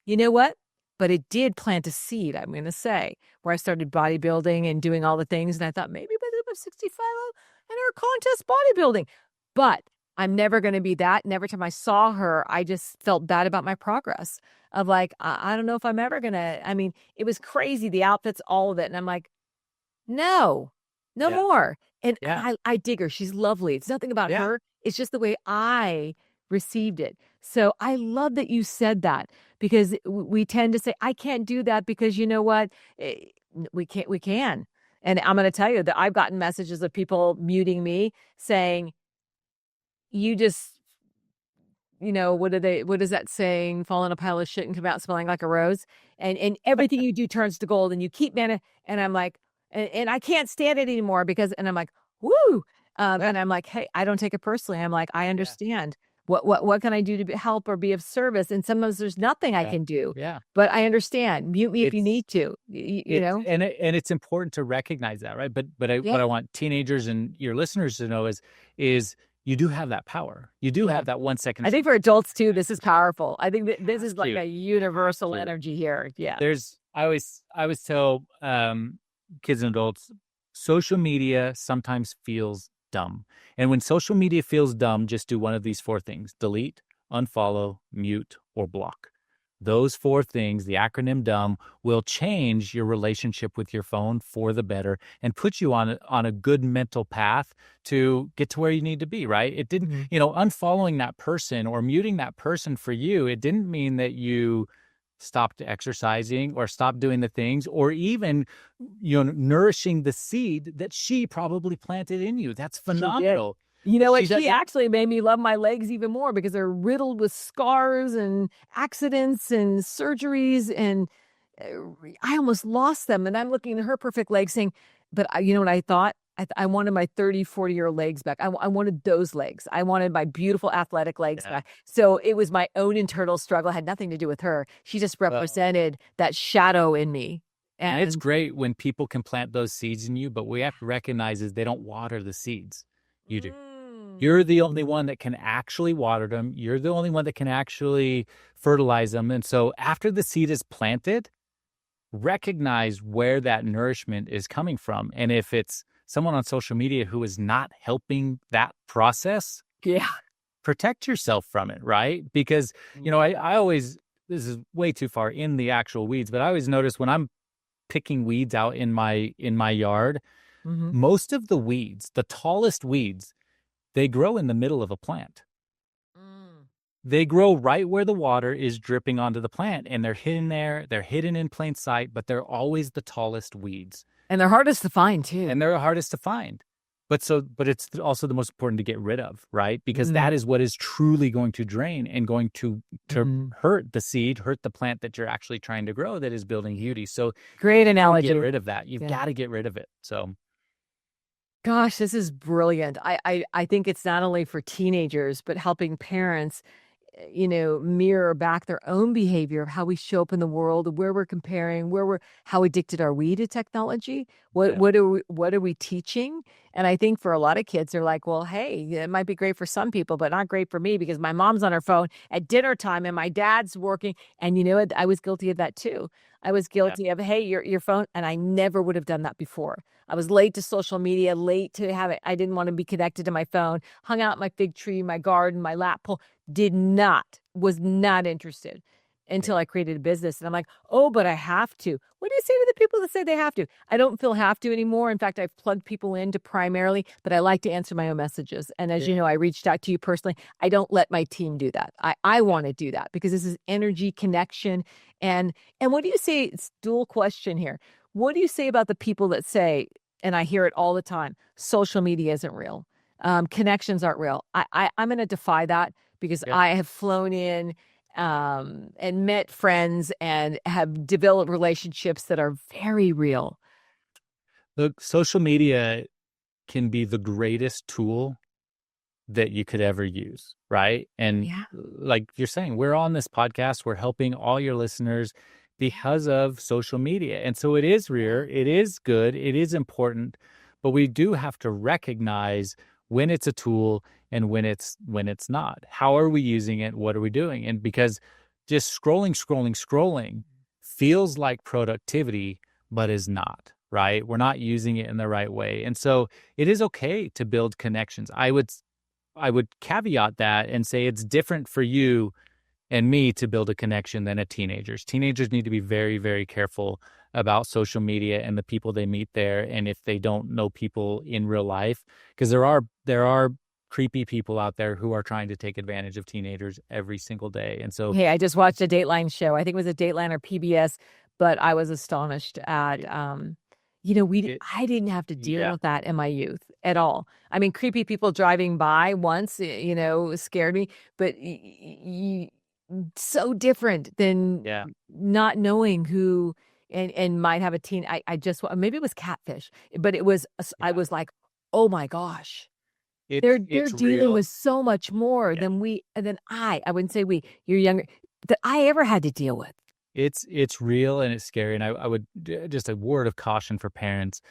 you know what? But it did plant a seed, I'm going to say, where I started bodybuilding and doing all the things. And I thought, maybe by the time I'm 65, I'll enter contest bodybuilding. But I'm never going to be that. And every time I saw her, I just felt bad about my progress of like, I don't know if I'm ever going to. I mean, it was crazy, the outfits, all of it. And I'm like, no more. And I dig her. She's lovely. It's nothing about her. It's just the way I received it. So I love that you said that, because we tend to say, I can't do that because you know what? We can. And I'm going to tell you that I've gotten messages of people muting me saying, you just, what is that saying? Fall in a pile of shit and come out smelling like a rose. And everything you do turns to gold, and you keep and I'm like, and I can't stand it anymore and I'm like, woo. And I'm like, hey, I don't take it personally. I'm like, I understand. What can I do to help or be of service? And sometimes there's nothing I can do. Yeah. But I understand. Mute me if you need to. You know. And it's important to recognize that, right? But what I want teenagers and your listeners to know is you do have that power. You do have that 1 second. I think for adults too, this is powerful. I think that this is like a universal energy here. Yeah. I always tell kids and adults, social media sometimes feels dumb. And when social media feels dumb, just do one of these 4 things: delete, unfollow, mute, or block. Those 4 things, the acronym DUMB, will change your relationship with your phone for the better and put you on a good mental path to get to where you need to be, right? It didn't, unfollowing that person or muting that person for you, it didn't mean that you stopped exercising or stopped doing the things, or even, nourishing the seed that she probably planted in you. That's She did. phenomenal. You know what? She's She actually made me love my legs even more because they're riddled with scars and accidents and surgeries, and I almost lost them. And I'm looking at her perfect legs saying, but you know what I thought? I wanted my 30, 40-year legs back. I wanted those legs. I wanted my beautiful athletic legs yeah. back. So it was my own internal struggle. It had nothing to do with her. She just Well, represented that shadow in me. and it's And great when people can plant those seeds in you, but we have to recognize is they don't water the seeds. You do. mm, You're the only one that can actually water them. You're the only one that can actually fertilize them. And so after the seed is planted, recognize where that nourishment is coming from. And if it's someone on social media who is not helping that process, yeah. protect yourself from it, right? Because, I always, this is way too far in the actual weeds, but I always notice when I'm picking weeds out in my yard, Mm-hmm. most of the weeds, the tallest weeds, they grow in the middle of a plant. Mm. They grow right where the water is dripping onto the plant, and they're hidden there. They're hidden in plain sight, but they're always the tallest weeds, And they're hardest to find too. and they're the hardest to find. But it's also the most important to get rid of, right? Because Mm. that is what is truly going to drain and going to Mm. hurt the seed, hurt the plant that you're actually trying to grow that is building beauty. So Great get analogy. rid of that. You've Yeah. got to get rid of it. So Gosh, this is brilliant. I think it's not only for teenagers, but helping parents, mirror back their own behavior of how we show up in the world, where we're comparing, how addicted are we to technology? What yeah, what are we teaching? And I think for a lot of kids, they're like, well, hey, it might be great for some people, but not great for me because my mom's on her phone at dinner time and my dad's working. And you know what? I was guilty of that too. I was yeah, guilty of, hey, your phone, and I never would have done that before. I was late to social media, late to have it. I didn't want to be connected to my phone, hung out in my fig tree, my garden, my lap pool, was not interested yeah. until I created a business. And I'm like, oh, but I have to. What do you say to the people that say they have to? I don't feel have to anymore. In fact, I've plugged people into primarily, but I like to answer my own messages. And as Yeah. you know, I reached out to you personally. I don't let my team do that. I want to do that because this is energy connection. And what do you say? It's dual question here. What do you say about the people that say, and I hear it all the time, social media isn't real? Connections aren't real. I'm going to defy that because Yeah. I have flown in and met friends and have developed relationships that are very real. Look, social media can be the greatest tool that you could ever use, right? And Yeah. like you're saying, we're on this podcast, we're helping all your listeners because of social media. And so it is Yeah. rare, it is good, it is important, but we do have to recognize when it's a tool and when it's not. How are we using it? What are we doing? And because just scrolling feels like productivity, but is not, right? We're not using it in the right way. And so it is okay to build connections. I would caveat that and say it's different for you and me to build a connection than a teenagers. Teenagers need to be very, very careful about social media and the people they meet there, and if they don't know people in real life, because there are creepy people out there who are trying to take advantage of teenagers every single day. And so, Hey, I just watched a Dateline show. I think it was a Dateline or PBS, but I was astonished at, it, it I didn't have to deal yeah, with that in my youth at all. I mean, creepy people driving by once, scared me, but so different than yeah, not knowing who and might have a teen. I just, maybe it was catfish, but I yeah. was like, oh my gosh. They're It's dealing real. with so much more Yeah. than I wouldn't say we, you're younger, that I ever had to deal with. It's real and it's scary. And I would just a word of caution for parents.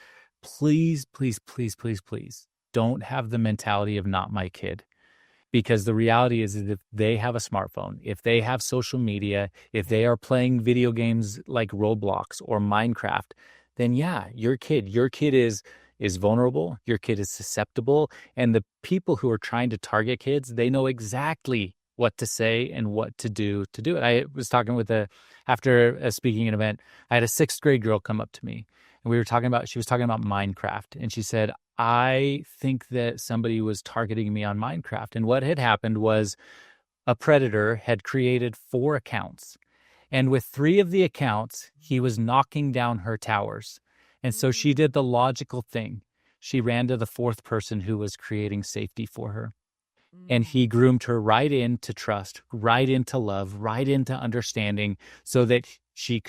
Please, please, please, please, please don't have the mentality of not my kid. Because the reality is if they have a smartphone, if they have social media, if they are playing video games like Roblox or Minecraft, then yeah, your kid is vulnerable, your kid is susceptible, and the people who are trying to target kids, they know exactly what to say and what to do it. I was talking with after a speaking event, I had a 6th grade girl come up to me and she was talking about Minecraft, and she said, I think that somebody was targeting me on Minecraft. And what had happened was a predator had created 4 accounts. And with 3 of the accounts, he was knocking down her towers. And so she did the logical thing. She ran to the 4th person who was creating safety for her. And he groomed her right into trust, right into love, right into understanding, so that he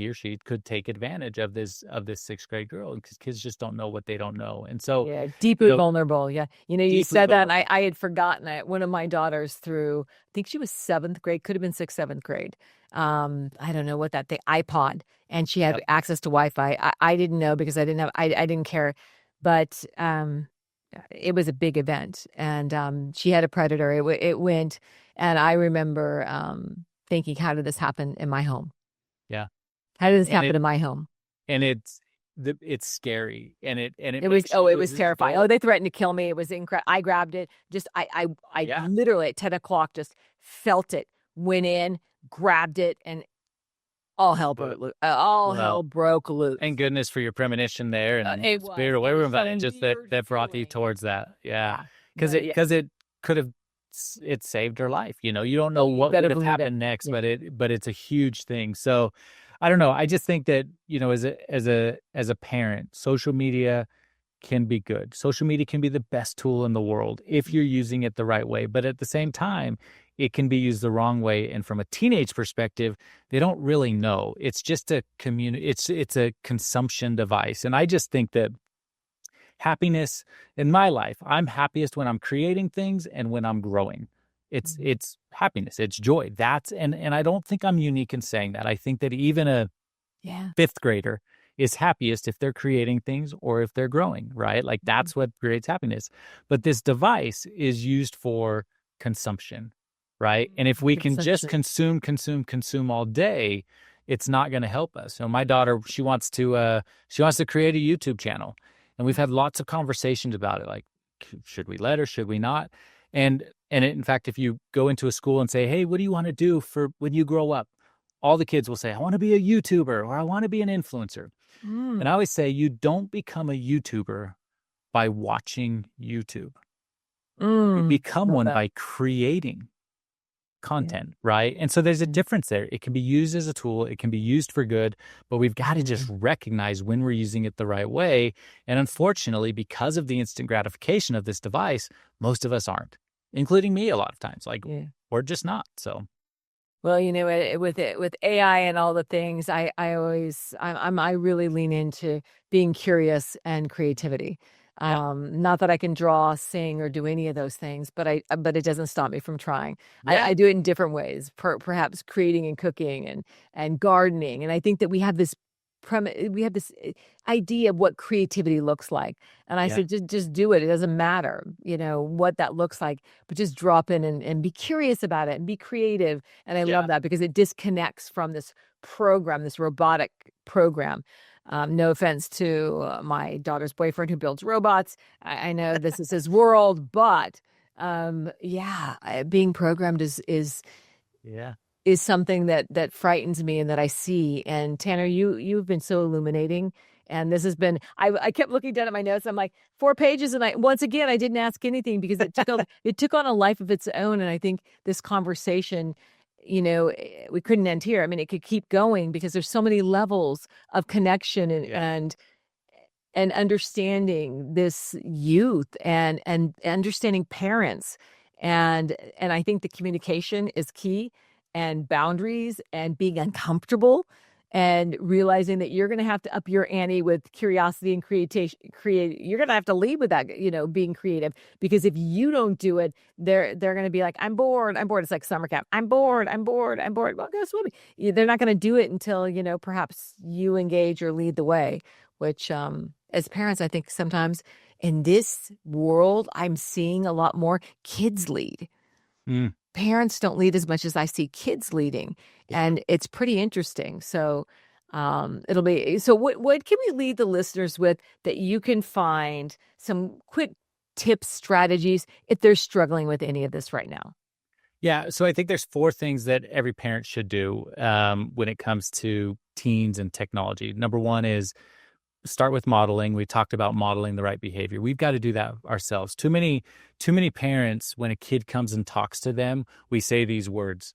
or she could take advantage of this 6th grade girl, because kids just don't know what they don't know. And so, Yeah, you deeply know, vulnerable. Yeah. You know, you deeply said that and vulnerable. I had forgotten it. One of my daughters through, I think she was 7th grade, could have been 6th, 7th grade. I don't know what that thing, iPod, and she had Yep. access to Wi-Fi. I didn't know because I didn't care. But it was a big event and she had a predator. It went, and I remember thinking, how did this happen in my home? Yeah. How did this And happen in my home? it's scary, and it It was, makes oh, you it was lose terrifying. Oh, control. they threatened to kill me. It was incredible. I grabbed it. Just I Yeah. literally at 10 o'clock just felt it, went in, grabbed it, and all hell But broke loose. All hell well, broke loose. thank goodness for your premonition there and It was. spirit away It was from some that, and just that weird brought you feeling. towards that. Yeah. Yeah. Because But it yeah, because it could have it saved her life. You don't know oh, you what better would have believe it. happened next, Yeah. but it's a huge thing. So I don't know. I just think that, as a parent, social media can be good. Social media can be the best tool in the world if you're using it the right way. But at the same time, it can be used the wrong way. And from a teenage perspective, they don't really know. It's just a it's a consumption device. And I just think that happiness in my life, I'm happiest when I'm creating things and when I'm growing. Mhm. It's happiness, it's joy. And I don't think I'm unique in saying that. I think that even a Yeah. 5th grader is happiest if they're creating things or if they're growing, right? Like Mhm. that's what creates happiness. But this device is used for consumption, right? And if we can just Consumption. consume all day, it's not going to help us. So my daughter, she wants to create a YouTube channel. And we've had lots of conversations about it, like should we let her, should we not? In fact, if you go into a school and say, "Hey, what do you want to do for when you grow up?" all the kids will say, "I want to be a YouTuber or I want to be an influencer." And Mm. I always say, you don't become a YouTuber by watching YouTube. You Mm. become Love one that. by creating Yeah. content, right? And so there's a Yeah. difference there. It can be used as a tool, it can be used for good, but we've got to just Mhm. recognize when we're using it the right way. And unfortunately, because of the instant gratification of this device, most of us aren't, including me a lot of times. Like, Yeah. we're just not. So, Well, you know, with AI and all the things, I really lean into being curious and creativity. yeah, Not that I can draw, sing, or do any of those things, but it doesn't stop me from trying. yeah, I do it in different ways, perhaps creating and cooking and gardening. And I think that we have this idea of what creativity looks like. And I yeah, said, just do it. It doesn't matter, you know, what that looks like, but just drop in and be curious about it and be creative. And I love yeah. that because it disconnects from this program, this robotic program. No offense to my daughter's boyfriend who builds robots. I know this is his world, but yeah, being programmed Yeah. is something that frightens me and that I see. And Tanner, you've been so illuminating. And this has been I kept looking down at my notes. I'm like, 4 pages, and I once again I didn't ask anything because it took on a life of its own. And I think this conversation, you know, we couldn't end here. I mean, it could keep going because there's so many levels of connection Yeah. and understanding this youth and understanding parents and I think the communication is key, and boundaries and being uncomfortable and realizing that you're going to have to up your ante with curiosity and create you're going to have to lead with that, you know, being creative, because if you don't do it, they're going to be like, I'm bored. It's like summer camp. I'm bored. Well, guess what, they're not going to do it until, you know, perhaps you engage or lead the way, which as parents, I think sometimes in this world, I'm seeing a lot more kids lead. Mm, Parents don't lead as much as I see kids leading, yeah. and it's pretty interesting. So, it'll be so what can we lead the listeners with that you can find some quick tips, strategies if they're struggling with any of this right now? Yeah, so I think there's 4 things that every parent should do, when it comes to teens and technology. Number 1 is start with modeling. We talked about modeling the right behavior. We've got to do that ourselves. Too many parents, when a kid comes and talks to them, we say these words,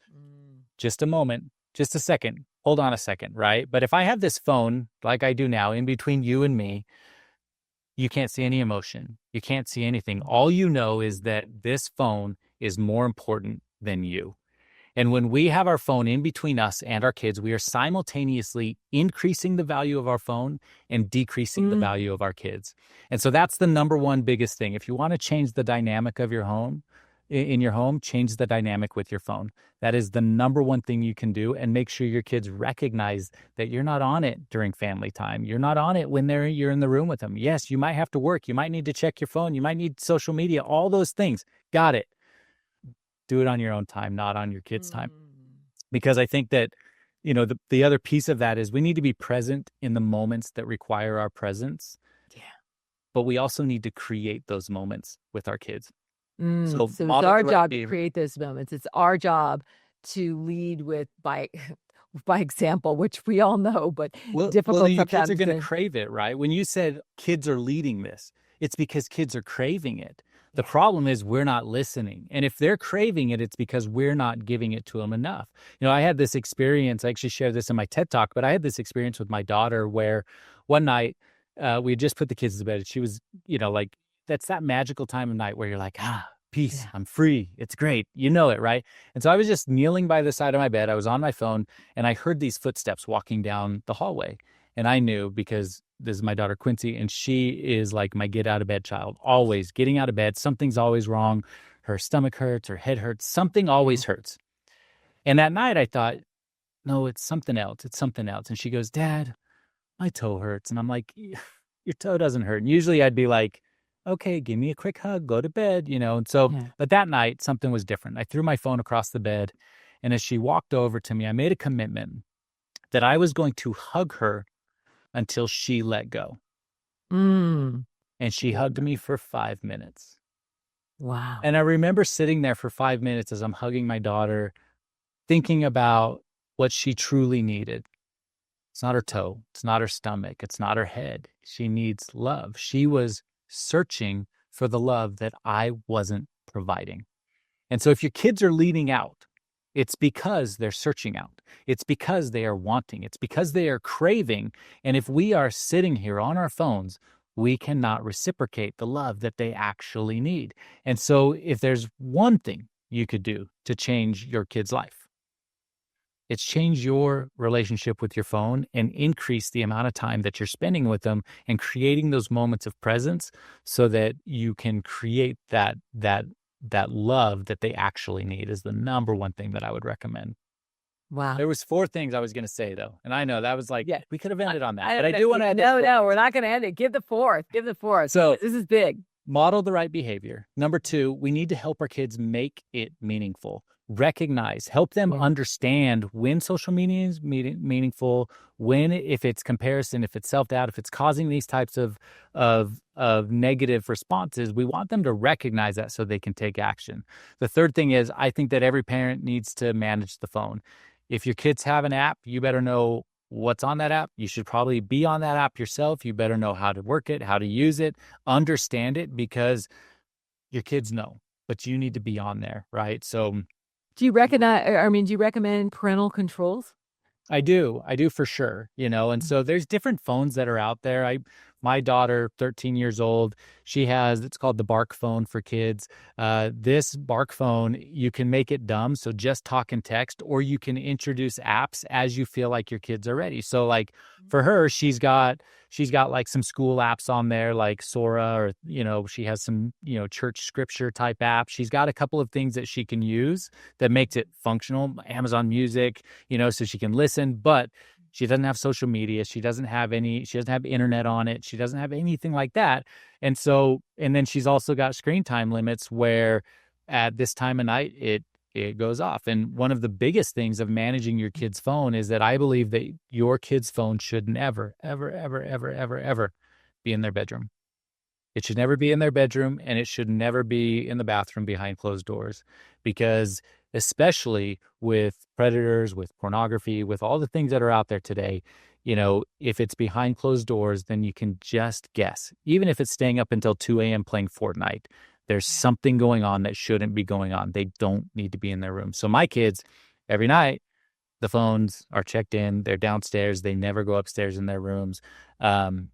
just a moment, just a second, hold on a second, right? But if I have this phone like I do now in between you and me, you can't see any emotion. You can't see anything. All you know is that this phone is more important than you. And when we have our phone in between us and our kids, we are simultaneously increasing the value of our phone and decreasing the value of our kids. And so that's the number one biggest thing. If you want to change the dynamic of your home, in your home, change the dynamic with your phone. That is the number one thing you can do, and make sure your kids recognize that you're not on it during family time. You're not on it when you're in the room with them. Yes, you might have to work. You might need to check your phone. You might need social media, all those things. Got it. Do it on your own time, not on your kids' time. Because I think that, the other piece of that is we need to be present in the moments that require our presence. Yeah. But we also need to create those moments with our kids. So it's our job to create those moments. It's our job to lead by example, which we all know, but difficult your sometimes. Kids are going to crave it, right? When you said kids are leading this, it's because kids are craving it. The problem is we're not listening. And if they're craving it, it's because we're not giving it to them enough. I had this experience, I actually shared this in my TED Talk, but I had this experience with my daughter where one night we had just put the kids to bed. And she was, like, that's that magical time of night where you're like, peace, I'm free. It's great. You know it, right? And so I was just kneeling by the side of my bed. I was on my phone and I heard these footsteps walking down the hallway. And I knew, because this is my daughter Quincy, and she is like my get out of bed child, always getting out of bed. Something's always wrong. Her stomach hurts, her head hurts, something always hurts. And that night I thought, no, it's something else. It's something else. And she goes, Dad, my toe hurts. And I'm like, your toe doesn't hurt. And usually I'd be like, okay, give me a quick hug, go to bed, And so, but that night something was different. I threw my phone across the bed. And as she walked over to me, I made a commitment that I was going to hug her until she let go. And she hugged me for 5 minutes. Wow. And I remember sitting there for 5 minutes as I'm hugging my daughter, thinking about what she truly needed. It's not her toe. It's not her stomach. It's not her head. She needs love. She was searching for the love that I wasn't providing. And so if your kids are leading out, it's because they're searching out. It's because they are wanting. It's because they are craving. And if we are sitting here on our phones, we cannot reciprocate the love that they actually need. And so if there's one thing you could do to change your kid's life, it's change your relationship with your phone and increase the amount of time that you're spending with them and creating those moments of presence so that you can create that love that they actually need is the number one thing that I would recommend. Wow. There was 4 things I was going to say, though. And I know that was like, we could have ended on that. But I do want to end No, we're not going to end it. Give the fourth. So this is big. Model the right behavior. Number 2, we need to help our kids make it meaningful. Recognize, help them understand when social media is meaningful, if it's comparison, if it's self-doubt, if it's causing these types of negative responses. We want them to recognize that so they can take action. The third thing is, I think that every parent needs to manage the phone. If your kids have an app, you better know what's on that app. You should probably be on that app yourself. You better know how to work it, how to use it, understand it, because your kids know, but you need to be on there, right? So do you recommend parental controls? I do for sure, and so there's different phones that are out there. My daughter, 13 years old, it's called the Bark phone for kids. This Bark phone, you can make it dumb, so just talk and text, or you can introduce apps as you feel like your kids are ready. So like for her, she's got like some school apps on there, like Sora, or, she has some, church scripture type apps. She's got a couple of things that she can use that makes it functional, Amazon Music, so she can listen, but she doesn't have social media. She doesn't have internet on it. She doesn't have anything like that. And then she's also got screen time limits where at this time of night, it goes off. And one of the biggest things of managing your kid's phone is that I believe that your kid's phone should never, ever, ever, ever, ever, ever be in their bedroom. It should never be in their bedroom, and it should never be in the bathroom behind closed doors, because especially with predators, with pornography, with all the things that are out there today, if it's behind closed doors, then you can just guess. Even if it's staying up until 2 a.m. playing Fortnite, there's something going on that shouldn't be going on. They don't need to be in their room. So my kids, every night, The phones are checked in, they're downstairs, they never go upstairs in their rooms. Um,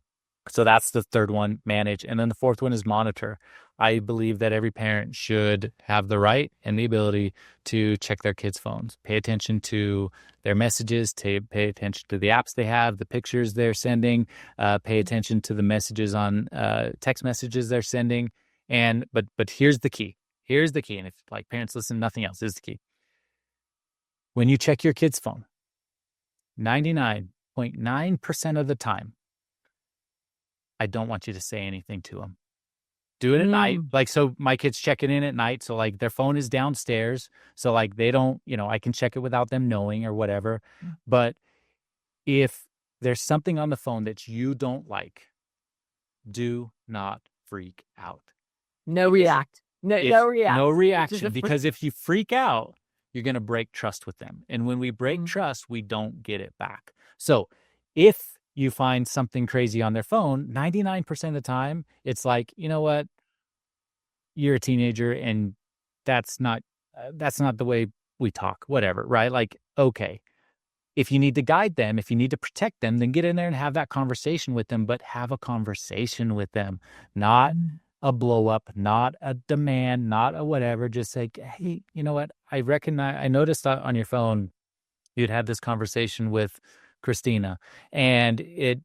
so that's the third one, manage. And then the fourth one is monitor. I believe that every parent should have the right and the ability to check their kids' phones, pay attention to their messages, to pay attention to the apps they have, the pictures they're sending, pay attention to the messages on text messages they're sending. But here's the key. Here's the key. And if like parents listen, nothing else is the key. When you check your kid's phone, 99.9% of the time, I don't want you to say anything to them. Do it at night. Like, so my kids check it in at night. So like their phone is downstairs. So like they don't, I can check it without them knowing or whatever. But if there's something on the phone that you don't like, do not freak out. No react. No react. No reaction. Because if you freak out, you're going to break trust with them. And when we break trust, we don't get it back. So if you find something crazy on their phone, 99% of the time, it's like, you know what? You're a teenager and that's not the way we talk, whatever, right? Like, okay, if you need to guide them, if you need to protect them, then get in there and have that conversation with them, but have a conversation with them, not a blow up, not a demand, not a whatever. Just like, hey, you know what? I noticed on your phone, you'd had this conversation with Christina, and it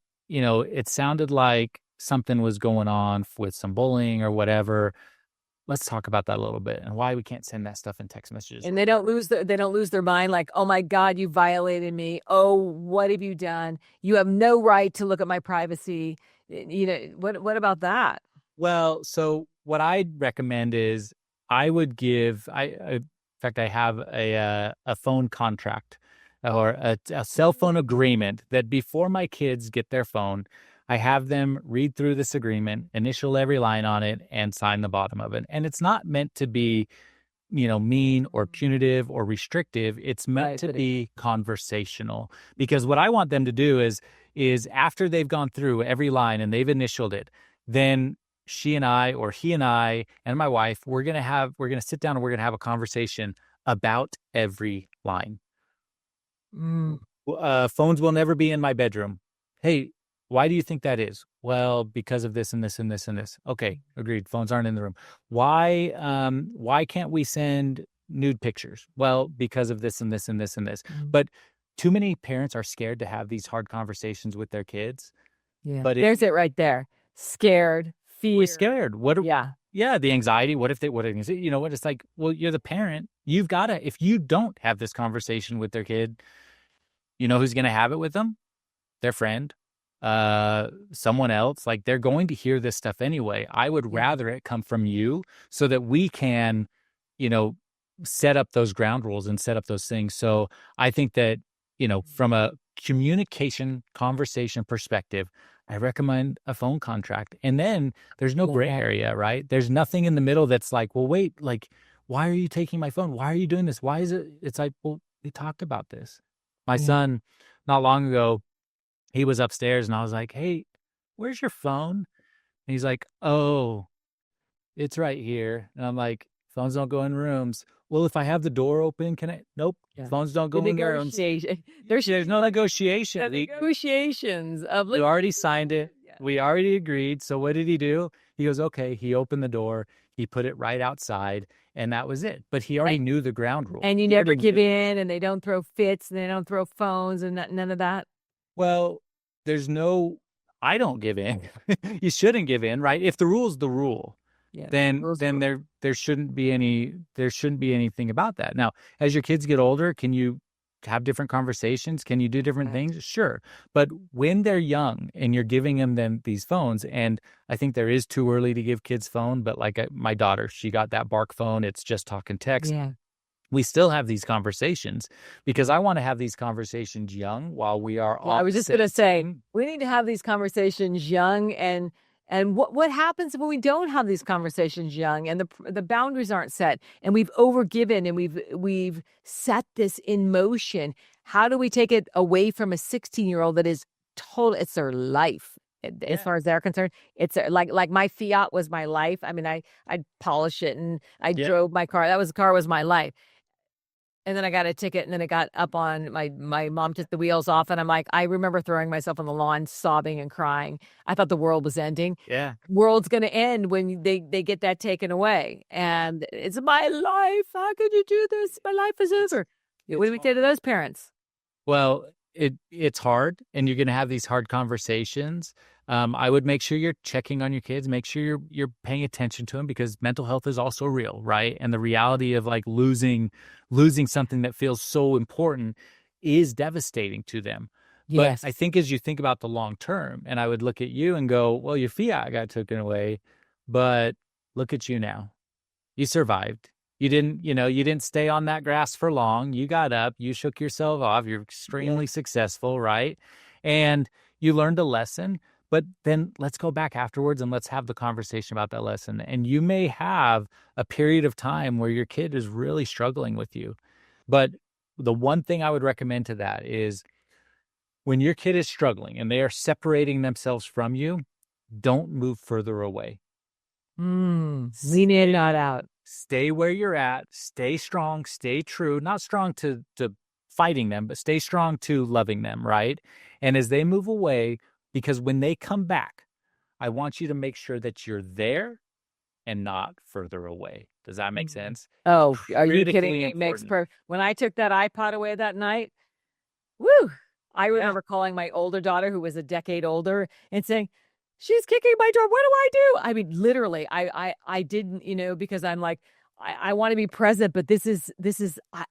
sounded like something was going on with some bullying or whatever. Let's talk about that a little bit and why we can't send that stuff in text messages. And they don't lose their mind like, oh my God, you violated me. Oh, what have you done? You have no right to look at my privacy. What about that? Well, so what I'd recommend is I would in fact, I have a phone contract or a cell phone agreement that before my kids get their phone, I have them read through this agreement, initial every line on it, and sign the bottom of it. And it's not meant to be, mean or punitive or restrictive. It's meant to be conversational, because what I want them to do is after they've gone through every line and they've initialed it, then she and I, or he and I and my wife, we're going to sit down and we're going to have a conversation about every line. Phones will never be in my bedroom. Hey, why do you think that is? Well, because of this and this and this and this. Okay, agreed. Phones aren't in the room. Why can't we send nude pictures? Well, because of this and this and this and this. But too many parents are scared to have these hard conversations with their kids. Yeah. But there's it right there. Scared, fear. We're scared. Yeah, the anxiety. What if it's like, well, you're the parent. You've got to, if you don't have this conversation with their kid, you know who's going to have it with them? Their friend, someone else. Like, they're going to hear this stuff anyway. I would rather it come from you so that we can, set up those ground rules and set up those things. So I think that, from a communication conversation perspective, I recommend a phone contract. And then there's no gray area, right? There's nothing in the middle that's like, well, wait, like, why are you taking my phone? Why are you doing this? Why is it? It's like, well, we talked about this. My son, not long ago, he was upstairs and I was like, hey, where's your phone? And he's like, oh, it's right here. And I'm like, phones don't go in rooms. Well, if I have the door open, can I? Nope. Yeah. Phones don't go in rooms. There's no negotiation. Negotiations. We already signed it. Yeah. We already agreed. So what did he do? He goes, okay. He opened the door. He put it right outside. And that was it. But he already knew the ground rule. And you never give in, and they don't throw fits, and they don't throw phones, and none of that? Well, I don't give in. You shouldn't give in, right? If the rule's the rule, then there shouldn't be anything about that. Now, as your kids get older, can you have different conversations? Can you do different things? Sure. But when they're young and you're giving them these phones, and I think there is too early to give kids phone, but like my daughter, she got that Bark phone. It's just talk and text. Yeah. We still have these conversations because I want to have these conversations young while we are all. I was just going to say, we need to have these conversations young, and what happens when we don't have these conversations young and the boundaries aren't set and we've overgiven and we've set this in motion? How do we take it away from a 16-year-old that is total? It's their life. As far as they're concerned, it's like my Fiat was my life. I mean, I'd polish it and I drove my car. The car was my life. And then I got a ticket, and then it got up on my mom took the wheels off, and I'm like, I remember throwing myself on the lawn, sobbing and crying. I thought the world was ending. Yeah. World's gonna end when they get that taken away. And it's my life. How could you do this? My life is over. What It's do we say to hard. those parents? Well, it's hard, and you're going to have these hard conversations. I would make sure you're checking on your kids, make sure you're paying attention to them, because mental health is also real, right? And the reality of like losing something that feels so important is devastating to them. But I Yes. think as you think about the long term, and I would look at you and go, well, your fiat got taken away, but look at you now. You survived. You didn't stay on that grass for long. You got up, you shook yourself off. You're Yeah. extremely successful, right? And you learned a lesson, but then let's go back afterwards and let's have the conversation about that lesson. And you may have a period of time where your kid is really struggling with you. But the one thing I would recommend to that is when your kid is struggling and they are separating themselves from you, don't move further away. Lean in, Stay not out. stay where you're at, stay strong, stay true, not strong to fighting them, but stay strong to loving them, right? And as they move away, because when they come back, I want you to make sure that you're there and not further away. Does that make Mhm. sense? Oh, are you kidding Critically me? Makes important. per When I took that iPod away that night, woo! I Yeah. remember calling my older daughter, who was a decade older, and saying, "She's kicking my door. What do I do?" I mean, literally, I didn't, because I'm like, I want to be present, but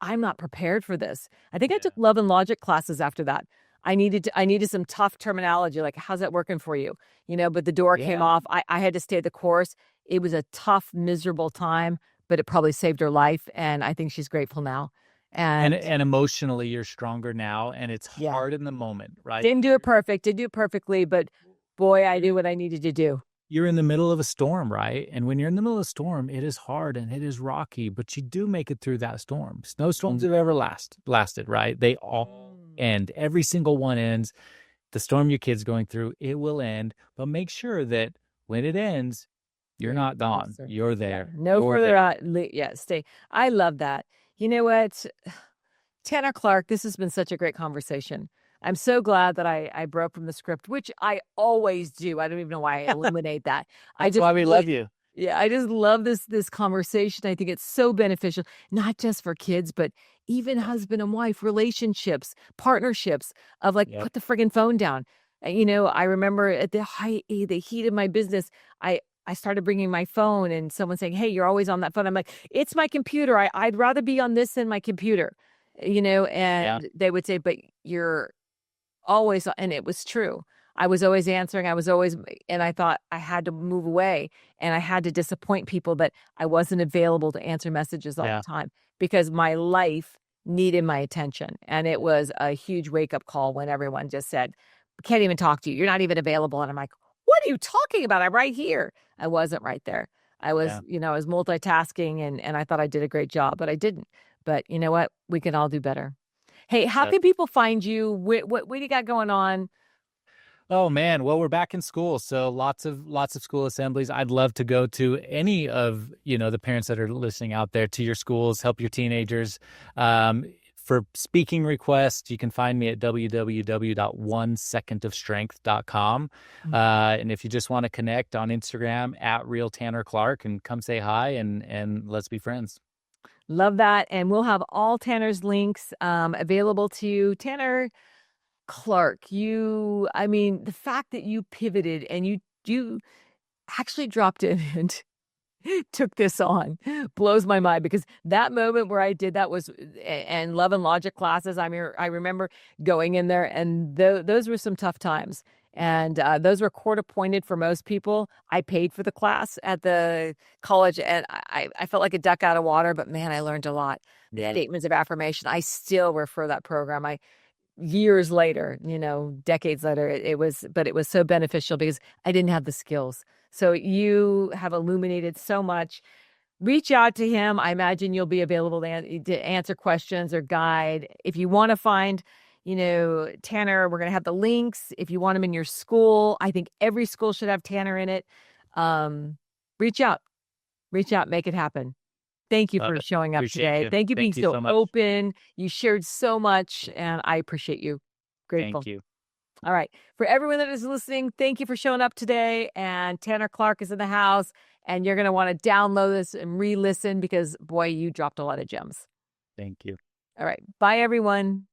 I'm not prepared for this. I think I Yeah. took love and logic classes after that. I needed some tough terminology, like, how's that working for you? But the door came Yeah. off. I had to stay the course. It was a tough, miserable time, but it probably saved her life, and I think she's grateful now. And And and emotionally you're stronger now, and it's yeah. hard in the moment, right? Didn't do it perfect, didn't do it perfectly, but boy, I did what I needed to do. You're in the middle of a storm, right? And when you're in the middle of a storm, it is hard and it is rocky, but you do make it through that storm. Snowstorms have ever lasted, right? They all Mm. end. Every single one ends. The storm your kid's going through, it will end. But make sure that when it ends, you're You're not gone. closer. You're Yeah, there. no You're further there. out yeah, stay. I love that. You know what? Tanner Clark, this has been such a great conversation. I'm so glad that I broke from the script, which I always do. I don't even know why I eliminate that. I That's just why we really love you. Yeah, I just love this conversation. I think it's so beneficial, not just for kids, but even husband and wife relationships, partnerships of like, Yep. put the friggin' phone down. I remember at the heat of my business, I started bringing my phone and someone saying, "Hey, you're always on that phone." I'm like, "It's my computer. I'd rather be on this than my computer." Yeah. And they would say, "But you're always," and it was true. I was always answering, and I thought I had to move away, and I had to disappoint people that I wasn't available to answer messages all Yeah. the time because my life needed my attention, and it was a huge wake-up call when everyone just said, "Can't even talk to you. You're not even available," and I'm like, "What are you talking about? I'm right here." I wasn't right there. Yeah. I was multitasking, and I thought I did a great job, but I didn't. But you know what? We can all do better. Hey, how That's can people find you? What do you got going on? Oh man, well we're back in school, so lots of school assemblies. I'd love to go to any of, the parents that are listening out there to your schools, help your teenagers. For speaking requests, you can find me at www.onesecondofstrength.com. And if you just want to connect on Instagram at real Tanner Clark and come say hi and let's be friends. Love that. And we'll have all Tanner's links available to you. Tanner Clark, I mean, the fact that you pivoted and you actually dropped in and took this on blows my mind because that moment where I did that was and love and logic classes. I remember going in there and those were some tough times. And those were court appointed for most people. I paid for the class at the college and I felt like a duck out of water, but man, I learned a lot. The Yeah. statements of affirmation, I still refer that program. I Years later, decades later, but it was so beneficial because I didn't have the skills. So you have illuminated so much. Reach out to him. I imagine you'll be available to answer questions or guide. If you want to find, Tanner, we're going to have the links. If you want him in your school, I think every school should have Tanner in it. Um, reach out, make it happen. Thank you Love for it. showing up Appreciate today. you. Thank you being Thank you so so much. open. You shared so much, and I appreciate you. Grateful. Thank you. All right. For everyone that is listening, thank you for showing up today. And Tanner Clark is in the house, and you're going to want to download this and re listen because, boy, you dropped a lot of gems. Thank you. All right. Bye, everyone.